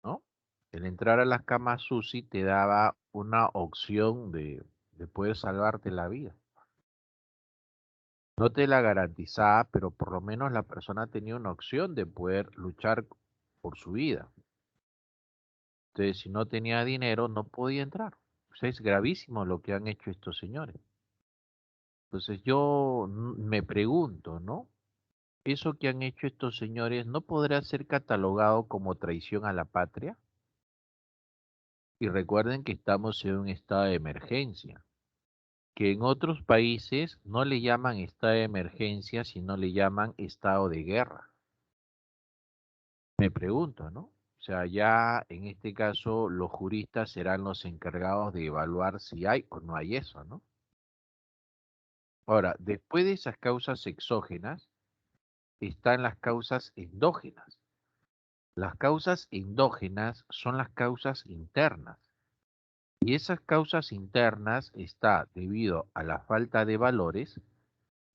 S1: ¿no? El entrar a las camas UCI te daba una opción de poder salvarte la vida. No te la garantizaba, pero por lo menos la persona tenía una opción de poder luchar por su vida. Entonces, si no tenía dinero, no podía entrar. O sea, es gravísimo lo que han hecho estos señores. Entonces, yo me pregunto, ¿no? ¿Eso que han hecho estos señores no podrá ser catalogado como traición a la patria? Y recuerden que estamos en un estado de emergencia, que en otros países no le llaman estado de emergencia, sino le llaman estado de guerra. Me pregunto, ¿no? O sea, ya en este caso los juristas serán los encargados de evaluar si hay o no hay eso, ¿no? Ahora, después de esas causas exógenas, están las causas endógenas. Las causas endógenas son las causas internas. Y esas causas internas está debido a la falta de valores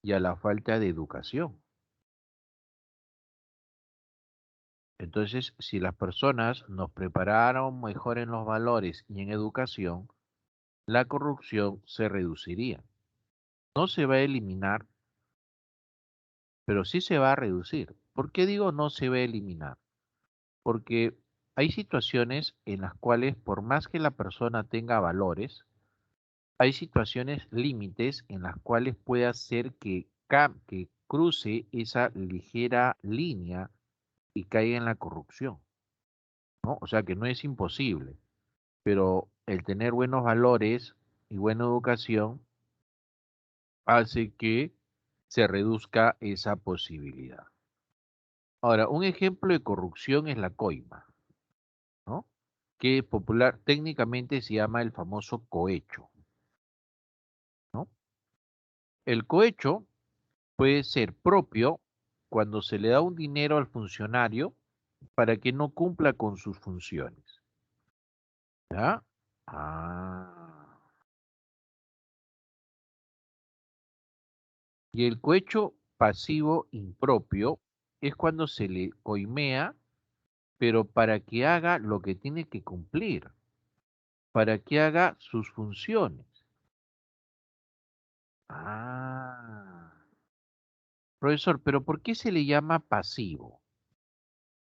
S1: y a la falta de educación. Entonces, si las personas nos prepararon mejor en los valores y en educación, la corrupción se reduciría. No se va a eliminar, pero sí se va a reducir. ¿Por qué digo no se va a eliminar? Porque hay situaciones en las cuales por más que la persona tenga valores, hay situaciones límites en las cuales puede hacer que cruce esa ligera línea y caiga en la corrupción, ¿no? O sea que no es imposible, pero el tener buenos valores y buena educación hace que se reduzca esa posibilidad. Ahora, un ejemplo de corrupción es la coima, ¿no? Que popular, técnicamente se llama el famoso cohecho, ¿no? El cohecho puede ser propio cuando se le da un dinero al funcionario para que no cumpla con sus funciones, ¿ya? Ah. Y el cohecho pasivo impropio es cuando se le coimea, pero para que haga lo que tiene que cumplir, para que haga sus funciones. Ah. Profesor, pero ¿por qué se le llama pasivo?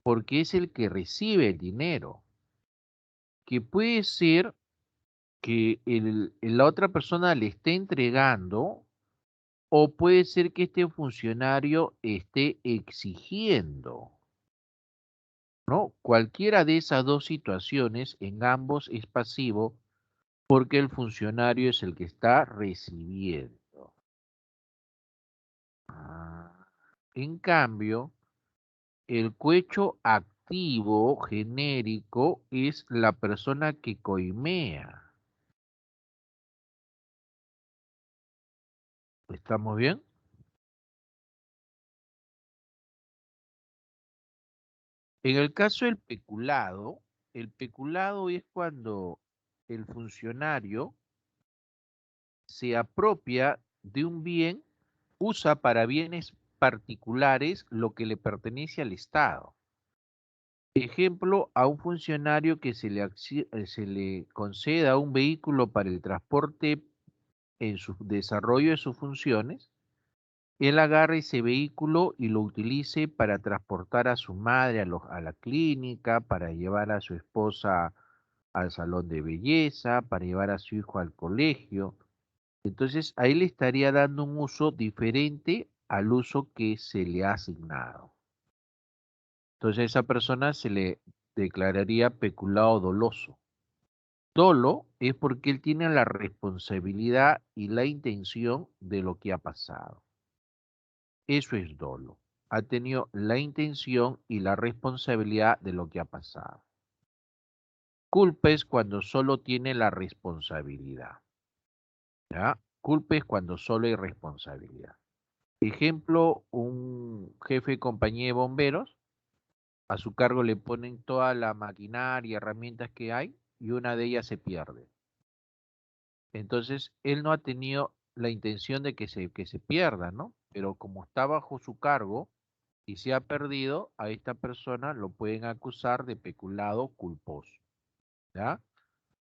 S1: Porque es el que recibe el dinero, que puede ser que la otra persona le esté entregando o puede ser que este funcionario esté exigiendo, ¿no? Cualquiera de esas dos situaciones, en ambos es pasivo porque el funcionario es el que está recibiendo. Ah. En cambio, el cohecho activo genérico es la persona que coimea. ¿Estamos bien? En el caso del peculado, el peculado es cuando el funcionario se apropia de un bien, usa para bienes particulares lo que le pertenece al Estado. Ejemplo, a un funcionario que se le conceda un vehículo para el transporte en su desarrollo de sus funciones, él agarre ese vehículo y lo utilice para transportar a su madre a la clínica, para llevar a su esposa al salón de belleza, para llevar a su hijo al colegio. Entonces, ahí le estaría dando un uso diferente al uso que se le ha asignado. Entonces, a esa persona se le declararía peculado doloso. Dolo es porque él tiene la responsabilidad y la intención de lo que ha pasado. Eso es dolo. Ha tenido la intención y la responsabilidad de lo que ha pasado. Culpa es cuando solo tiene la responsabilidad. ¿Ya? Culpa es cuando solo hay responsabilidad. Ejemplo, un jefe de compañía de bomberos, a su cargo le ponen toda la maquinaria y herramientas que hay y una de ellas se pierde. Entonces, él no ha tenido la intención de que se pierda, ¿no? Pero como está bajo su cargo y se ha perdido, a esta persona lo pueden acusar de peculado culposo, ¿ya?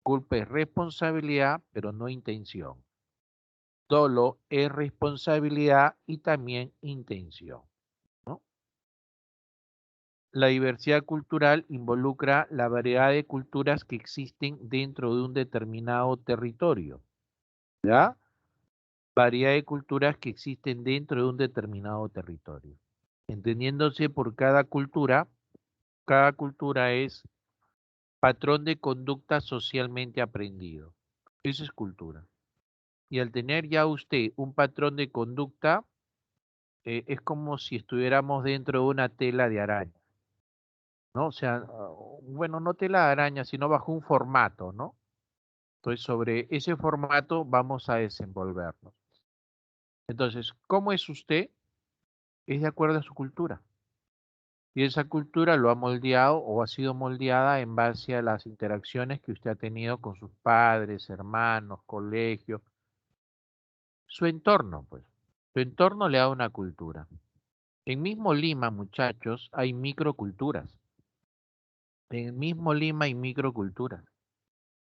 S1: Culpa es responsabilidad, pero no intención. Dolo es responsabilidad y también intención, ¿no? La diversidad cultural involucra la variedad de culturas que existen dentro de un determinado territorio, ¿ya? Variedad de culturas que existen dentro de un determinado territorio. Entendiéndose por cada cultura es patrón de conducta socialmente aprendido. Eso es cultura. Y al tener ya usted un patrón de conducta, es como si estuviéramos dentro de una tela de araña, ¿no? O sea, bueno, no tela de araña, sino bajo un formato, ¿no? Entonces, sobre ese formato vamos a desenvolvernos. Entonces, ¿cómo es usted? Es de acuerdo a su cultura. Y esa cultura lo ha moldeado o ha sido moldeada en base a las interacciones que usted ha tenido con sus padres, hermanos, colegio, su entorno, pues. Su entorno le da una cultura. En mismo Lima, muchachos, hay microculturas. En el mismo Lima hay microculturas.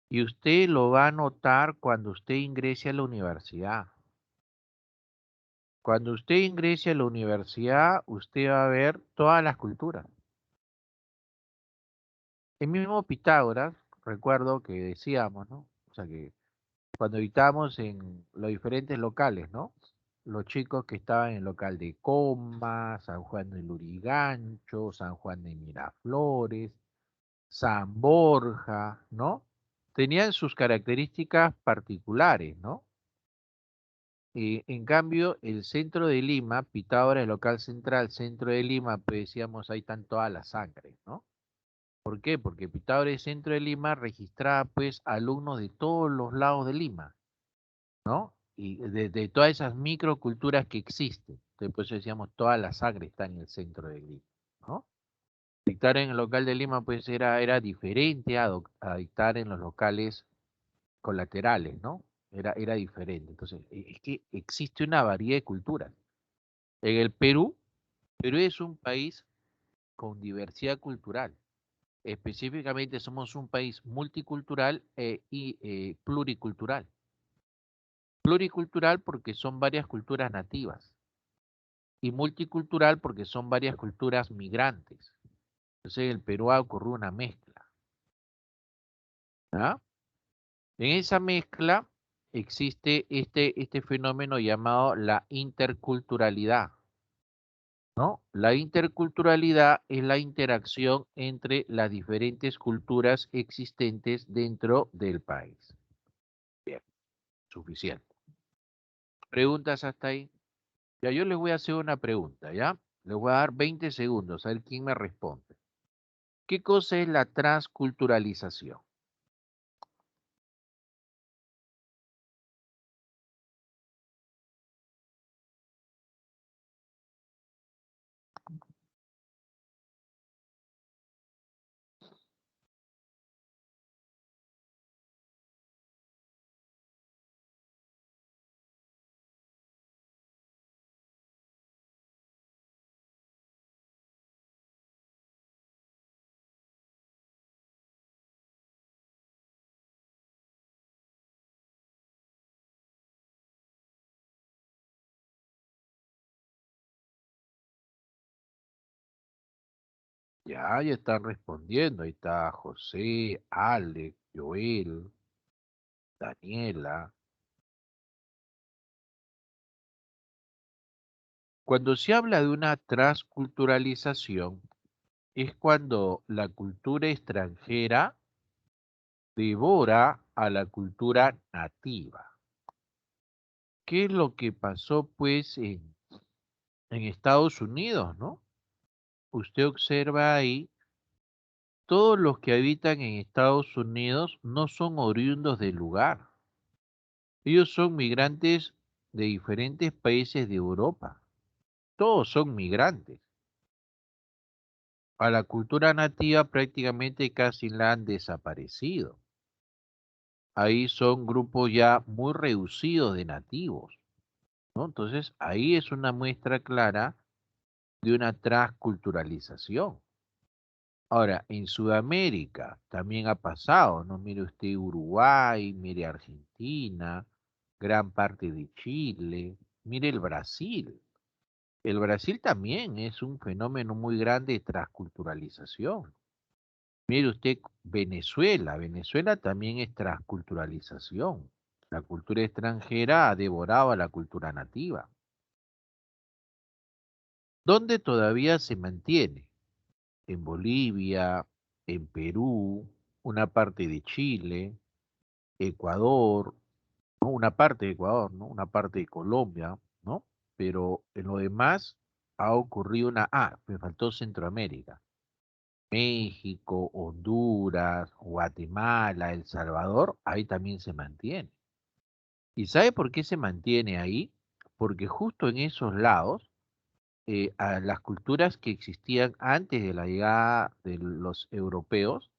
S1: Y usted lo va a notar cuando usted ingrese a la universidad. Cuando usted ingrese a la universidad, usted va a ver todas las culturas. El mismo Pitágoras, recuerdo que decíamos, ¿no? O sea que cuando estábamos en los diferentes locales, ¿no? Los chicos que estaban en el local de Coma, San Juan de Lurigancho, San Juan de Miraflores, San Borja, ¿no? Tenían sus características particulares, ¿no? En cambio, el centro de Lima, Pitágoras, el local central, centro de Lima, pues decíamos, ahí están todas las sangres, ¿no? ¿Por qué? Porque Pitágoras, centro de Lima, registraba pues alumnos de todos los lados de Lima, ¿no? Y de todas esas microculturas que existen. Entonces, por eso decíamos, toda la sangre está en el centro de Lima, ¿no? Dictar en el local de Lima, pues era diferente a dictar en los locales colaterales, ¿no? Era diferente. Entonces, es que existe una variedad de culturas. En el Perú, Perú es un país con diversidad cultural. Específicamente somos un país multicultural y pluricultural. Pluricultural porque son varias culturas nativas y multicultural porque son varias culturas migrantes. Entonces en el Perú ha ocurrido una mezcla. ¿Ah? En esa mezcla existe este fenómeno llamado la interculturalidad, ¿no? La interculturalidad es la interacción entre las diferentes culturas existentes dentro del país. Bien, suficiente. ¿Preguntas hasta ahí? Ya yo les voy a hacer una pregunta, ¿ya? Les voy a dar 20 segundos a ver quién me responde. ¿Qué cosa es la transculturalización? Ya están respondiendo. Ahí está José, Alex, Joel, Daniela. Cuando se habla de una transculturalización, es cuando la cultura extranjera devora a la cultura nativa. ¿Qué es lo que pasó pues en Estados Unidos, no? Usted observa ahí, todos los que habitan en Estados Unidos no son oriundos del lugar. Ellos son migrantes de diferentes países de Europa. Todos son migrantes. A la cultura nativa prácticamente casi la han desaparecido. Ahí son grupos ya muy reducidos de nativos, ¿no? Entonces, ahí es una muestra clara de una transculturalización. Ahora, en Sudamérica también ha pasado, ¿no? Mire usted Uruguay, mire Argentina, gran parte de Chile, mire el Brasil. El Brasil también es un fenómeno muy grande de transculturalización. Mire usted Venezuela, Venezuela también es transculturalización. La cultura extranjera ha devorado a la cultura nativa. ¿Dónde todavía se mantiene? En Bolivia, en Perú, una parte de Chile, Ecuador, ¿no? Una parte de Ecuador, ¿no? Una parte de Colombia, ¿no? Pero en lo demás ha ocurrido me faltó Centroamérica. México, Honduras, Guatemala, El Salvador, ahí también se mantiene. ¿Y sabe por qué se mantiene ahí? Porque justo en esos lados, a las culturas que existían antes de la llegada de los europeos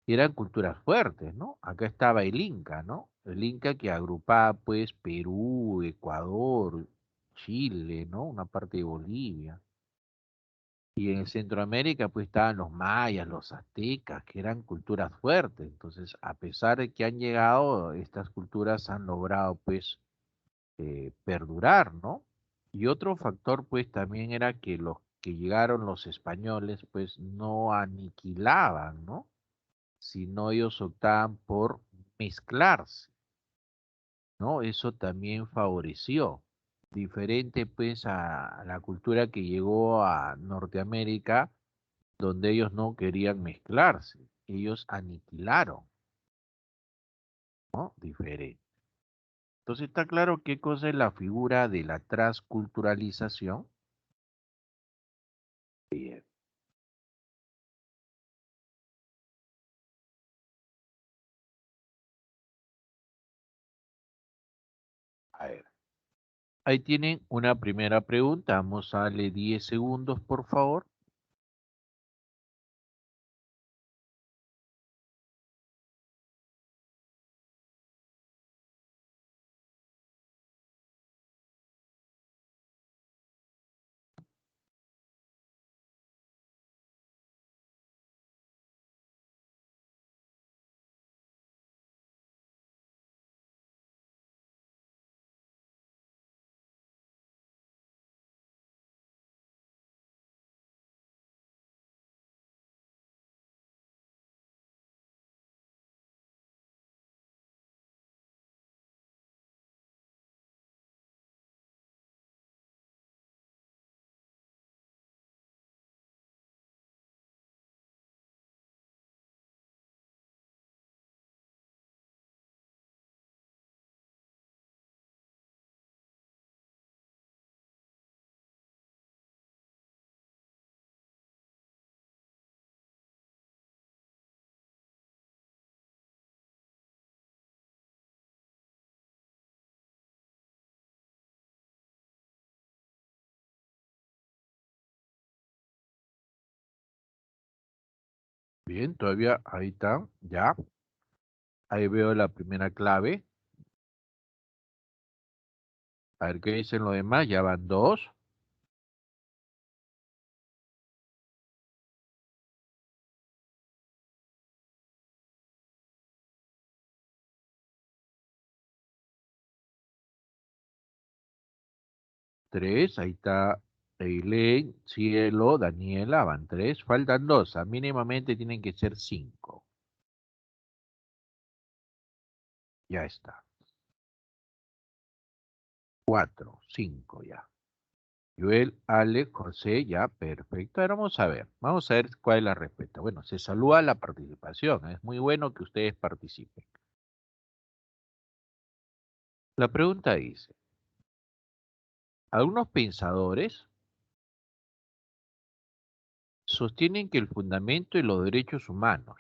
S1: eran culturas fuertes, ¿no? Acá estaba el Inca, ¿no? El Inca que agrupaba pues Perú, Ecuador, Chile, ¿no? Una parte de Bolivia. Y en Centroamérica pues estaban los mayas, los aztecas, que eran culturas fuertes. Entonces, a pesar de que han llegado, estas culturas han logrado pues perdurar, ¿no? Y otro factor pues también era que los que llegaron los españoles pues no aniquilaban, ¿no? Sino ellos optaban por mezclarse, ¿no? Eso también favoreció. Diferente pues a la cultura que llegó a Norteamérica, donde ellos no querían mezclarse, ellos aniquilaron, ¿no? Diferente. Entonces, ¿está claro qué cosa es la figura de la transculturalización? Bien, a ver. Ahí tienen una primera pregunta. Vamos a darle 10 segundos, por favor. Bien, todavía ahí está, ya. Ahí veo la primera clave. A ver qué dicen los demás. Ya van dos. Tres. Ahí está Eileen, Cielo, Daniela. Van tres. Faltan dos. Mínimamente tienen que ser cinco. Ya está. Cuatro, cinco ya. Joel, Ale, José, ya, perfecto. Ahora vamos a ver cuál es la respuesta. Bueno, se saluda la participación, es muy bueno que ustedes participen. La pregunta dice, algunos pensadores sostienen que el fundamento de los derechos humanos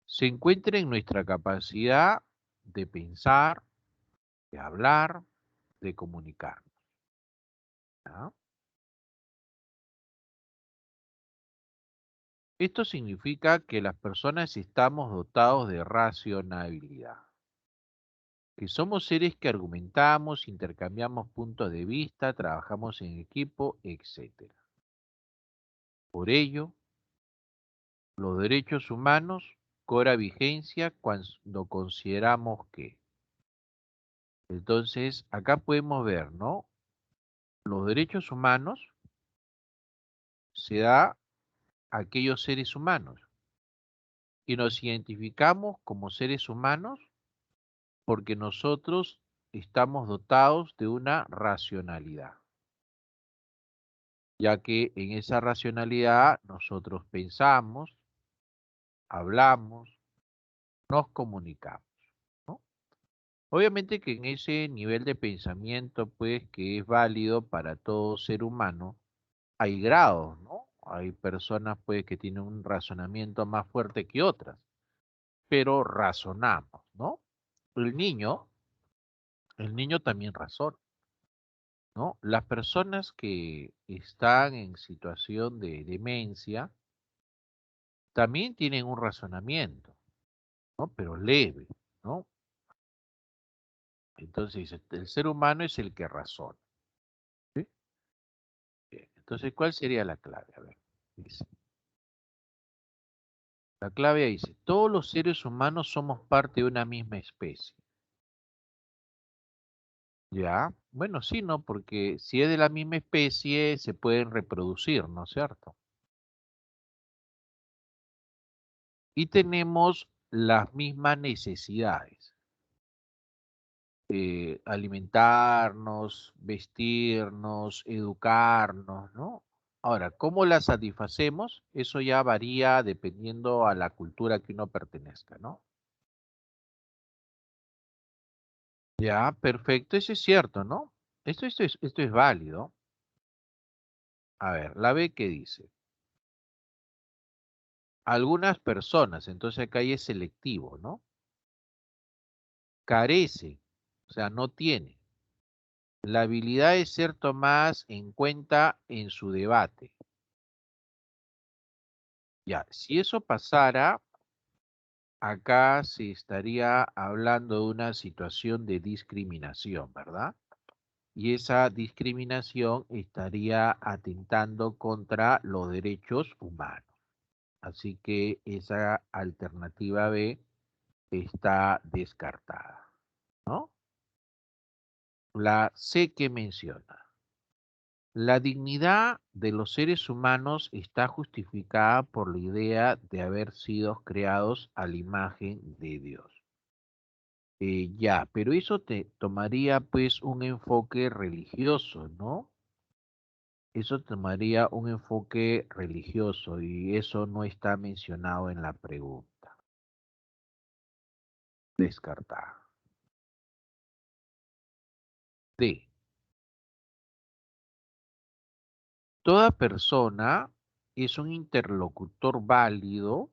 S1: se encuentra en nuestra capacidad de pensar, de hablar, de comunicar. ¿Ya? Esto significa que las personas estamos dotados de racionalidad, que somos seres que argumentamos, intercambiamos puntos de vista, trabajamos en equipo, etcétera. Por ello, los derechos humanos cobran vigencia cuando consideramos que. Entonces, acá podemos ver, ¿no? Los derechos humanos se da a aquellos seres humanos y nos identificamos como seres humanos porque nosotros estamos dotados de una racionalidad, ya que en esa racionalidad nosotros pensamos, hablamos, nos comunicamos, ¿no? Obviamente que en ese nivel de pensamiento, pues, que es válido para todo ser humano, hay grados, ¿no? Hay personas, pues, que tienen un razonamiento más fuerte que otras, pero razonamos, ¿no? El niño, el niño también razona, ¿no? Las personas que están en situación de demencia también tienen un razonamiento, ¿no? Pero leve, ¿no? Entonces, el ser humano es el que razona, ¿sí? Bien, entonces, ¿cuál sería la clave? A ver, dice, la clave dice, todos los seres humanos somos parte de una misma especie. Ya, bueno, sí, ¿no? Porque si es de la misma especie, se pueden reproducir, ¿no es cierto? Y tenemos las mismas necesidades, alimentarnos, vestirnos, educarnos, ¿no? Ahora, ¿cómo la satisfacemos? Eso ya varía dependiendo a la cultura que uno pertenezca, ¿no? Ya, perfecto, eso es cierto, ¿no? Esto es válido. A ver, la B que dice, algunas personas, entonces acá ahí es selectivo, ¿no? Carece, o sea, no tiene la habilidad de ser tomadas en cuenta en su debate. Ya, si eso pasara, acá se estaría hablando de una situación de discriminación, ¿verdad? Y esa discriminación estaría atentando contra los derechos humanos. Así que esa alternativa B está descartada, ¿no? La C que menciona. La dignidad de los seres humanos está justificada por la idea de haber sido creados a la imagen de Dios. Ya, pero eso te tomaría pues un enfoque religioso, ¿no? Eso tomaría un enfoque religioso y eso no está mencionado en la pregunta. Descartada. D. Toda persona es un interlocutor válido,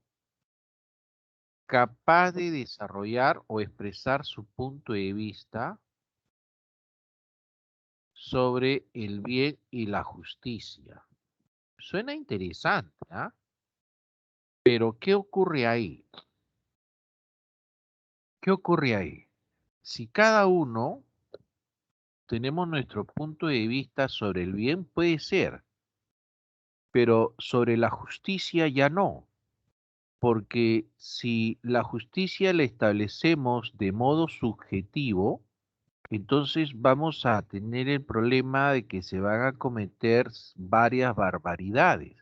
S1: capaz de desarrollar o expresar su punto de vista sobre el bien y la justicia. Suena interesante, ¿ah? Pero ¿qué ocurre ahí? ¿Qué ocurre ahí? Si cada uno tenemos nuestro punto de vista sobre el bien, puede ser, pero sobre la justicia ya no, porque si la justicia la establecemos de modo subjetivo, entonces vamos a tener el problema de que se van a cometer varias barbaridades.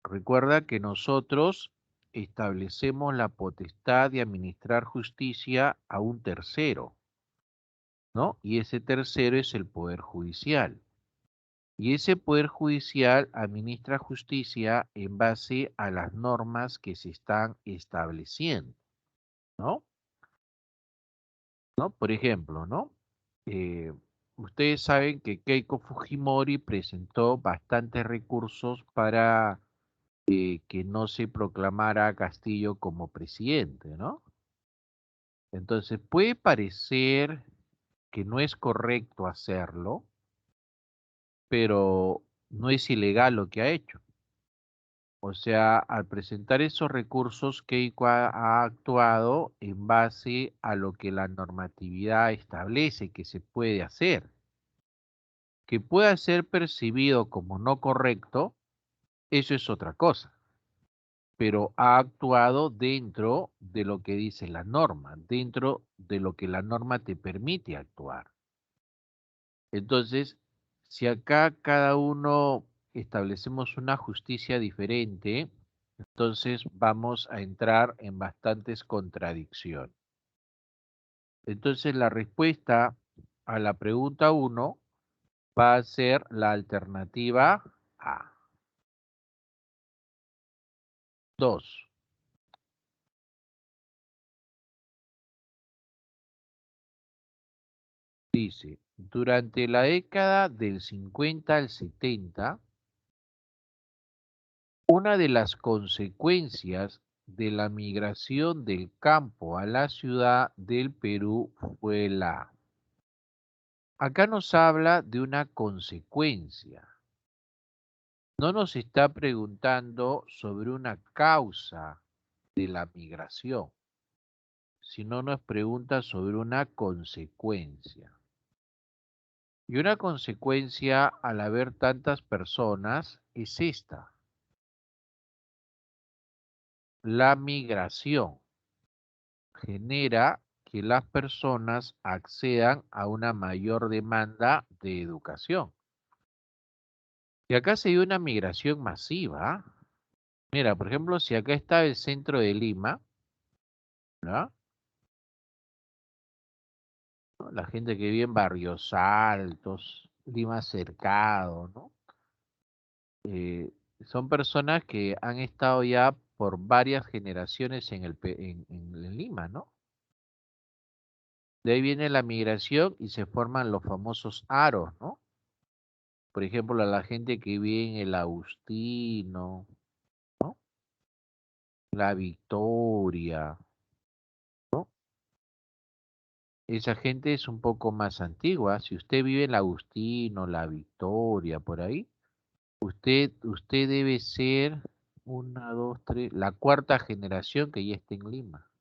S1: Recuerda que nosotros establecemos la potestad de administrar justicia a un tercero, ¿no? Y ese tercero es el Poder Judicial. Y ese Poder Judicial administra justicia en base a las normas que se están estableciendo, ¿no? ¿No? Por ejemplo, ¿no? Eh, Ustedes saben que Keiko Fujimori presentó bastantes recursos para que no se proclamara a Castillo como presidente, ¿no? Entonces puede parecer que no es correcto hacerlo, pero no es ilegal lo que ha hecho. O sea, al presentar esos recursos, Keiko ha actuado en base a lo que la normatividad establece que se puede hacer. Que pueda ser percibido como no correcto, eso es otra cosa, pero ha actuado dentro de lo que dice la norma, dentro de lo que la norma te permite actuar. Entonces, si acá cada uno establecemos una justicia diferente, entonces vamos a entrar en bastantes contradicciones. Entonces, la respuesta a la pregunta uno va a ser la alternativa A. 2. Dice, durante la década del 50 al 70, una de las consecuencias de la migración del campo a la ciudad del Perú fue la... Acá nos habla de una consecuencia. No nos está preguntando sobre una causa de la migración, sino nos pregunta sobre una consecuencia. Y una consecuencia al haber tantas personas es esta, la migración genera que las personas accedan a una mayor demanda de educación. Y acá se dio una migración masiva. Mira, por ejemplo, si acá está el centro de Lima, ¿no? La gente que vive en barrios altos, Lima cercado, ¿no? eh, son personas que han estado ya por varias generaciones en Lima, ¿no? De ahí viene la migración y se forman los famosos aros, ¿no? Por ejemplo, a la gente que vive en el Agustino, ¿no? La Victoria, ¿no? Esa gente es un poco más antigua. Si usted vive en el Agustino, la Victoria, por ahí, usted debe ser una, dos, tres, la cuarta generación que ya está en Lima.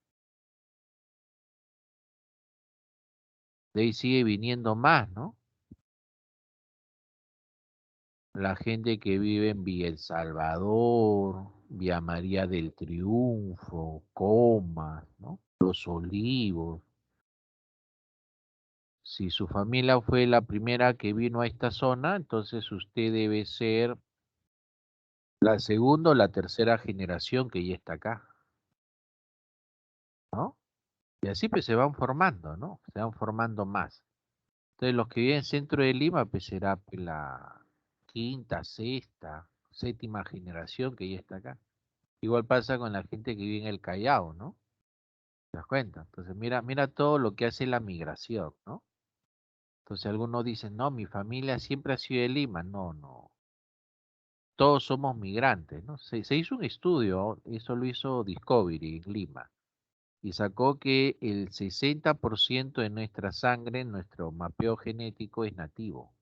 S1: De ahí sigue viniendo más, ¿no? La gente que vive en Villa El Salvador, Villa María del Triunfo, Comas, ¿no? Los Olivos. Si su familia fue la primera que vino a esta zona, entonces usted debe ser la segunda o la tercera generación que ya está acá, ¿no? Y así pues se van formando, ¿no? Se van formando más. Entonces los que viven en centro de Lima, pues será pues, la quinta, sexta, séptima generación que ya está acá. Igual pasa con la gente que vive en el Callao, ¿no? ¿Te das cuenta? Entonces mira todo lo que hace la migración, ¿no? Entonces algunos dicen, no, mi familia siempre ha sido de Lima. No, no. Todos somos migrantes, ¿no? Se hizo un estudio, eso lo hizo Discovery en Lima, y sacó que el 60% de nuestra sangre, nuestro mapeo genético es nativo.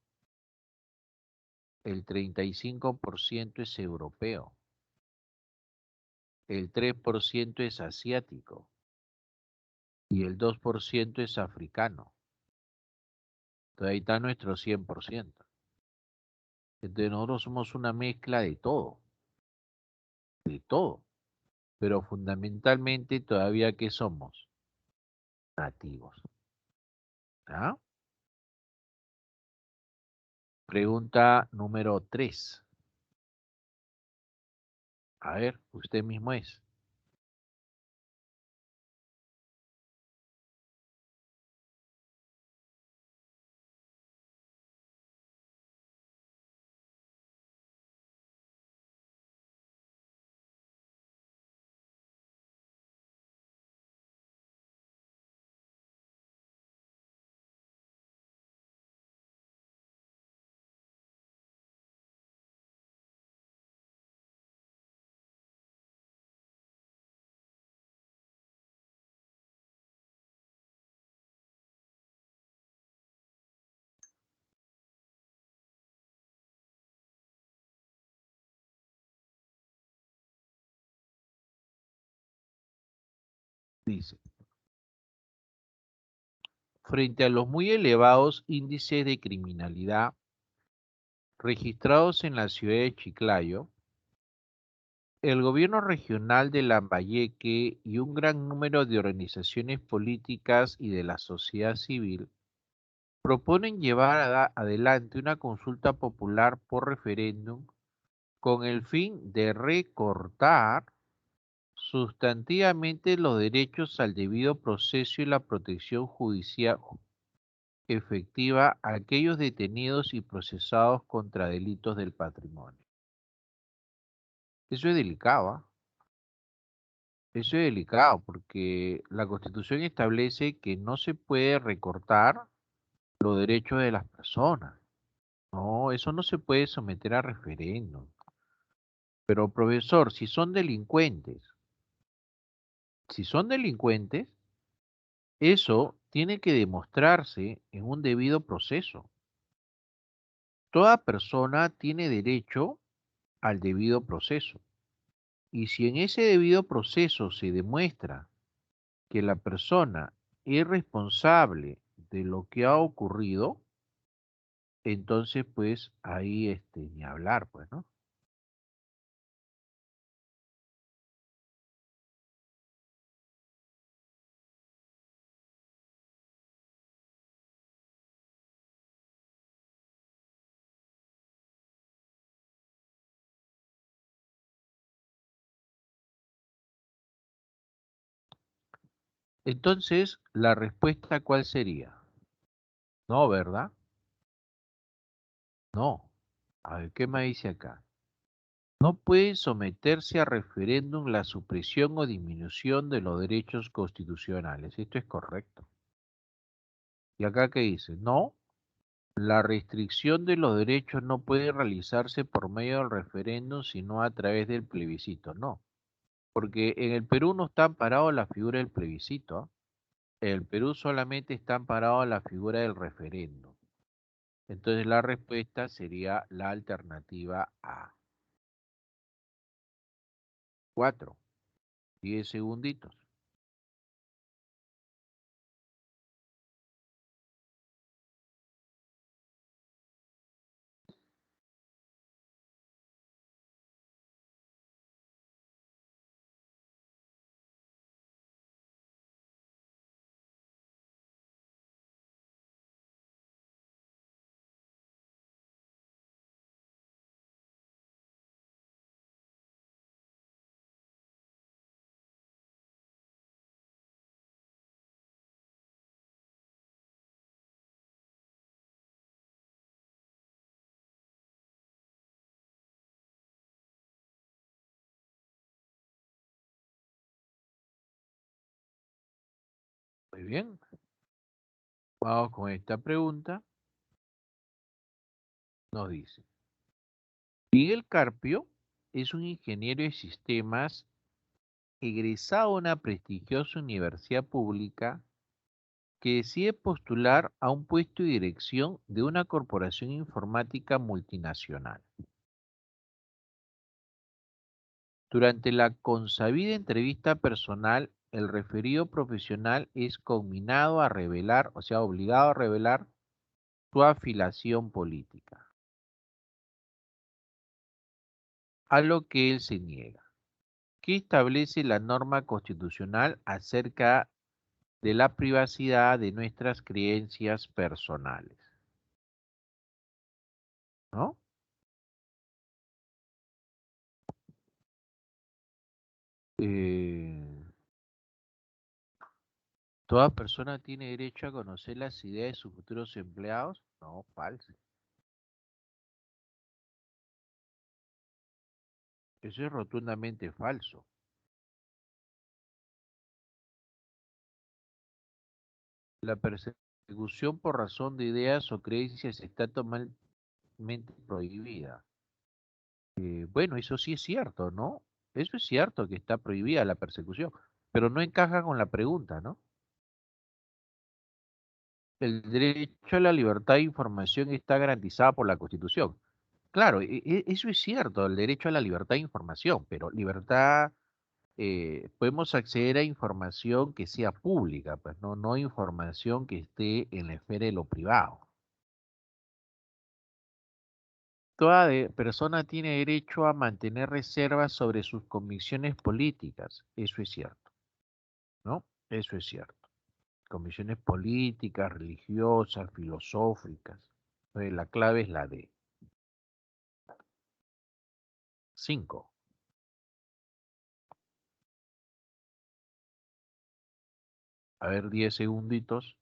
S1: El 35% es europeo. El 3% es asiático. Y el 2% es africano. Entonces ahí está nuestro 100%. Entonces nosotros somos una mezcla de todo. Pero fundamentalmente todavía ¿qué somos? Nativos. ¿Ah? Pregunta número 3. A ver, usted mismo es. Dice, frente a los muy elevados índices de criminalidad registrados en la ciudad de Chiclayo, el gobierno regional de Lambayeque y un gran número de organizaciones políticas y de la sociedad civil proponen llevar adelante una consulta popular por referéndum con el fin de recortar sustantivamente los derechos al debido proceso y la protección judicial efectiva a aquellos detenidos y procesados contra delitos del patrimonio. Eso es delicado, ¿ah? Eso es delicado porque la Constitución establece que no se puede recortar los derechos de las personas. No, eso no se puede someter a referéndum. Pero profesor, si son delincuentes, eso tiene que demostrarse en un debido proceso. Toda persona tiene derecho al debido proceso. Y si en ese debido proceso se demuestra que la persona es responsable de lo que ha ocurrido, entonces pues ahí ni hablar, pues, ¿no? Entonces, la respuesta ¿cuál sería? No, ¿verdad? No. A ver, ¿qué me dice acá? No puede someterse a referéndum la supresión o disminución de los derechos constitucionales. Esto es correcto. ¿Y acá qué dice? No, la restricción de los derechos no puede realizarse por medio del referéndum, sino a través del plebiscito. No, porque en el Perú no está amparado la figura del plebiscito. ¿Ah? En el Perú solamente está amparado la figura del referéndum. Entonces la respuesta sería la alternativa A. 4. 10 segunditos. Muy bien. Vamos con esta pregunta. Nos dice, Miguel Carpio es un ingeniero de sistemas egresado de una prestigiosa universidad pública que decide postular a un puesto de dirección de una corporación informática multinacional. Durante la consabida entrevista personal, el referido profesional es conminado a revelar, o sea, obligado a revelar su afiliación política, a lo que él se niega. ¿Qué establece la norma constitucional acerca de la privacidad de nuestras creencias personales? ¿No? Eh, ¿Toda persona tiene derecho a conocer las ideas de sus futuros empleados? No, falso. Eso es rotundamente falso. La persecución por razón de ideas o creencias está totalmente prohibida. Bueno, eso sí es cierto, ¿no? Eso es cierto que está prohibida la persecución, pero no encaja con la pregunta, ¿no? El derecho a la libertad de información está garantizado por la Constitución. Claro, eso es cierto, el derecho a la libertad de información, pero libertad, podemos acceder a información que sea pública, pues no, no información que esté en la esfera de lo privado. Toda persona tiene derecho a mantener reservas sobre sus convicciones políticas, eso es cierto, ¿no? Eso es cierto. Convicciones políticas, religiosas, filosóficas. La clave es la D. 5. A ver, 10 segunditos.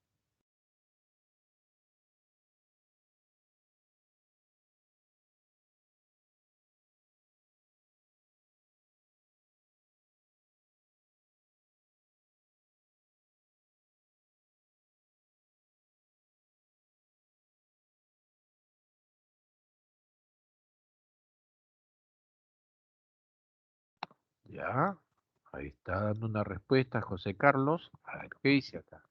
S1: Ya, ahí está dando una respuesta José Carlos. A ver, ¿qué dice acá?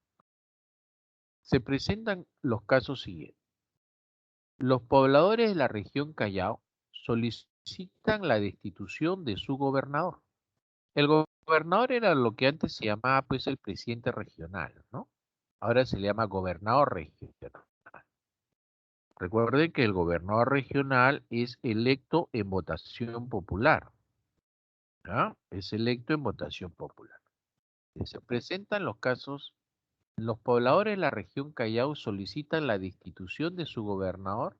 S1: Se presentan los casos siguientes. Los pobladores de la región Callao solicitan la destitución de su gobernador. El gobernador era lo que antes se llamaba pues el presidente regional, ¿no? Ahora se le llama gobernador regional. Recuerden que el gobernador regional es electo en votación popular, ¿ya? Es electo en votación popular. Se presentan los casos, los pobladores de la región Callao solicitan la destitución de su gobernador,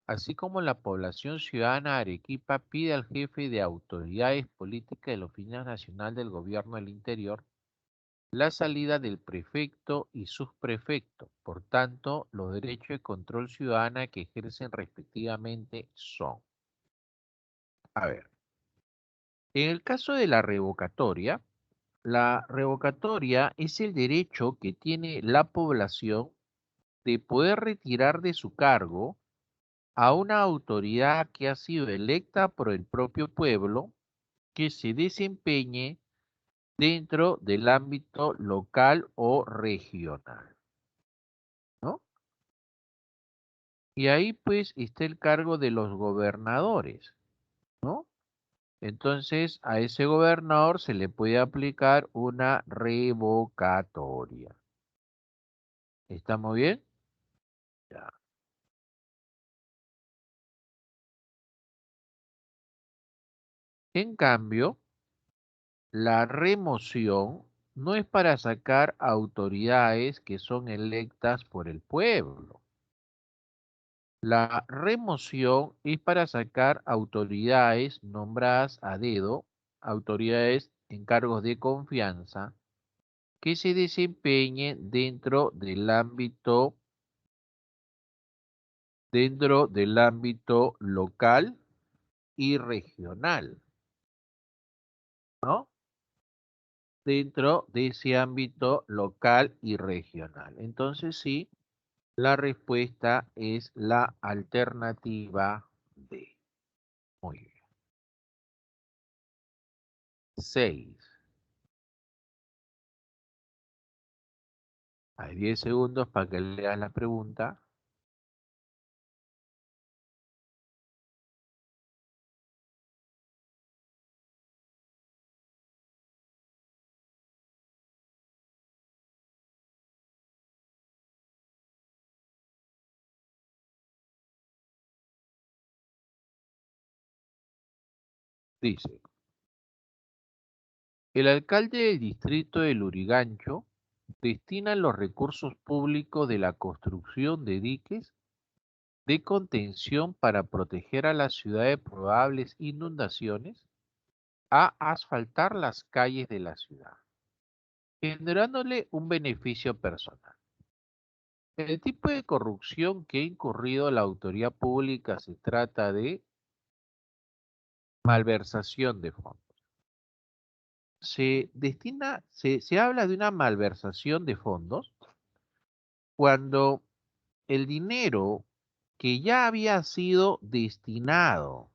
S1: así como la población ciudadana de Arequipa pide al jefe de autoridades políticas de la Oficina Nacional del Gobierno del Interior la salida del prefecto y subprefecto. Por tanto, los derechos de control ciudadana que ejercen respectivamente son. A ver, En el caso de la revocatoria es el derecho que tiene la población de poder retirar de su cargo a una autoridad que ha sido electa por el propio pueblo que se desempeñe dentro del ámbito local o regional, ¿no? Y ahí pues está el cargo de los gobernadores, ¿no? Entonces a ese gobernador se le puede aplicar una revocatoria. ¿Estamos bien? Ya. En cambio, la remoción no es para sacar autoridades que son electas por el pueblo. La remoción es para sacar autoridades nombradas a dedo, autoridades en cargos de confianza, que se desempeñen dentro del ámbito local y regional, ¿no? Dentro de ese ámbito local y regional. Entonces, sí, la respuesta es la alternativa D. Muy bien. 6. Hay 10 segundos para que leas la pregunta. Dice, el alcalde del distrito de Lurigancho destina los recursos públicos de la construcción de diques de contención para proteger a la ciudad de probables inundaciones a asfaltar las calles de la ciudad, generándole un beneficio personal. El tipo de corrupción que ha incurrido la autoridad pública se trata de malversación de fondos. Se habla de una malversación de fondos cuando el dinero que ya había sido destinado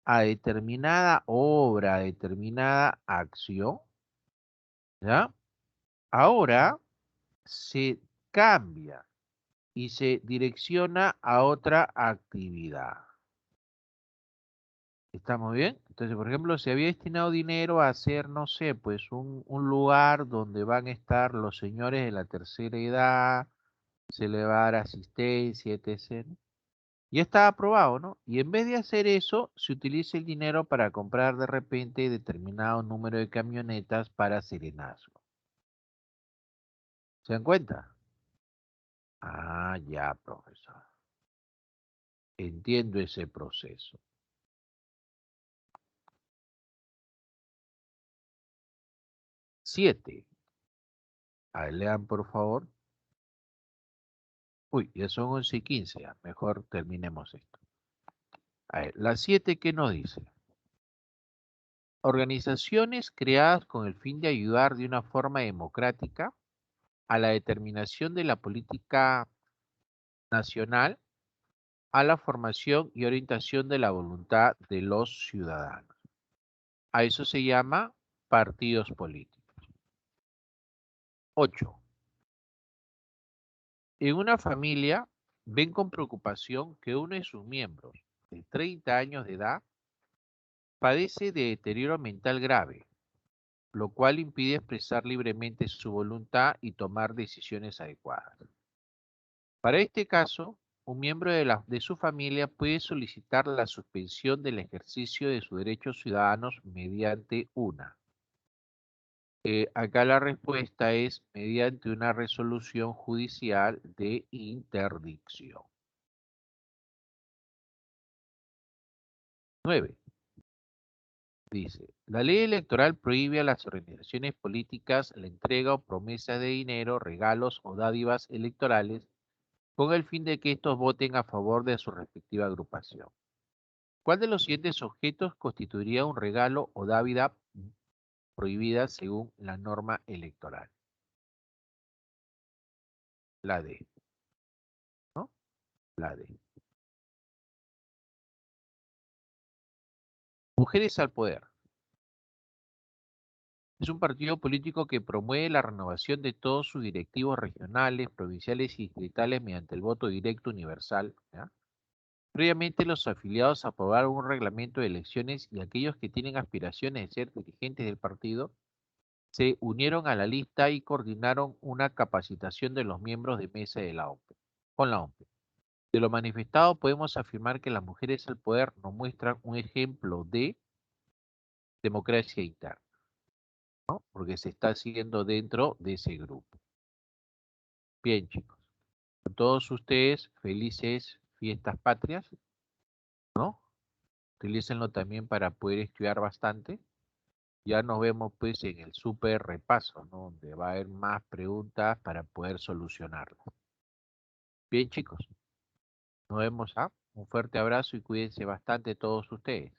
S1: a determinada obra, a determinada acción, ¿ya? Ahora se cambia y se direcciona a otra actividad. ¿Estamos bien? Entonces, por ejemplo, se había destinado dinero a hacer, no sé, pues un lugar donde van a estar los señores de la tercera edad, se le va a dar asistencia, etc. Ya está aprobado, ¿no? Y en vez de hacer eso, se utiliza el dinero para comprar de repente determinado número de camionetas para serenazgo. ¿Se dan cuenta? Ah, ya, profesor. Entiendo ese proceso. 7. A ver, lean, por favor. Uy, ya son 11:15. Ya. Mejor terminemos esto. A ver, la 7, ¿qué nos dice? Organizaciones creadas con el fin de ayudar de una forma democrática a la determinación de la política nacional, a la formación y orientación de la voluntad de los ciudadanos. A eso se llama partidos políticos. 8. En una familia ven con preocupación que uno de sus miembros, de 30 años de edad, padece de deterioro mental grave, lo cual impide expresar libremente su voluntad y tomar decisiones adecuadas. Para este caso, un miembro de su familia puede solicitar la suspensión del ejercicio de sus derechos ciudadanos mediante una. Acá la respuesta es mediante una resolución judicial de interdicción. 9. Dice, la ley electoral prohíbe a las organizaciones políticas la entrega o promesa de dinero, regalos o dádivas electorales con el fin de que estos voten a favor de su respectiva agrupación. ¿Cuál de los siguientes objetos constituiría un regalo o dávida prohibida según la norma electoral? La D, ¿no? La D. Mujeres al poder. Es un partido político que promueve la renovación de todos sus directivos regionales, provinciales y distritales mediante el voto directo universal, ¿ya? Previamente, los afiliados aprobaron un reglamento de elecciones y aquellos que tienen aspiraciones de ser dirigentes del partido se unieron a la lista y coordinaron una capacitación de los miembros de mesa de la OMP, con la OMP. De lo manifestado podemos afirmar que las mujeres al poder nos muestran un ejemplo de democracia interna, ¿no? Porque se está siguiendo dentro de ese grupo. Bien, chicos. A todos ustedes, felices fiestas patrias, ¿no? Utilícenlo también para poder estudiar bastante. Ya nos vemos pues en el súper repaso, ¿no? Donde va a haber más preguntas para poder solucionarlas. Bien, chicos. Nos vemos, ¿ah? Un fuerte abrazo y cuídense bastante todos ustedes.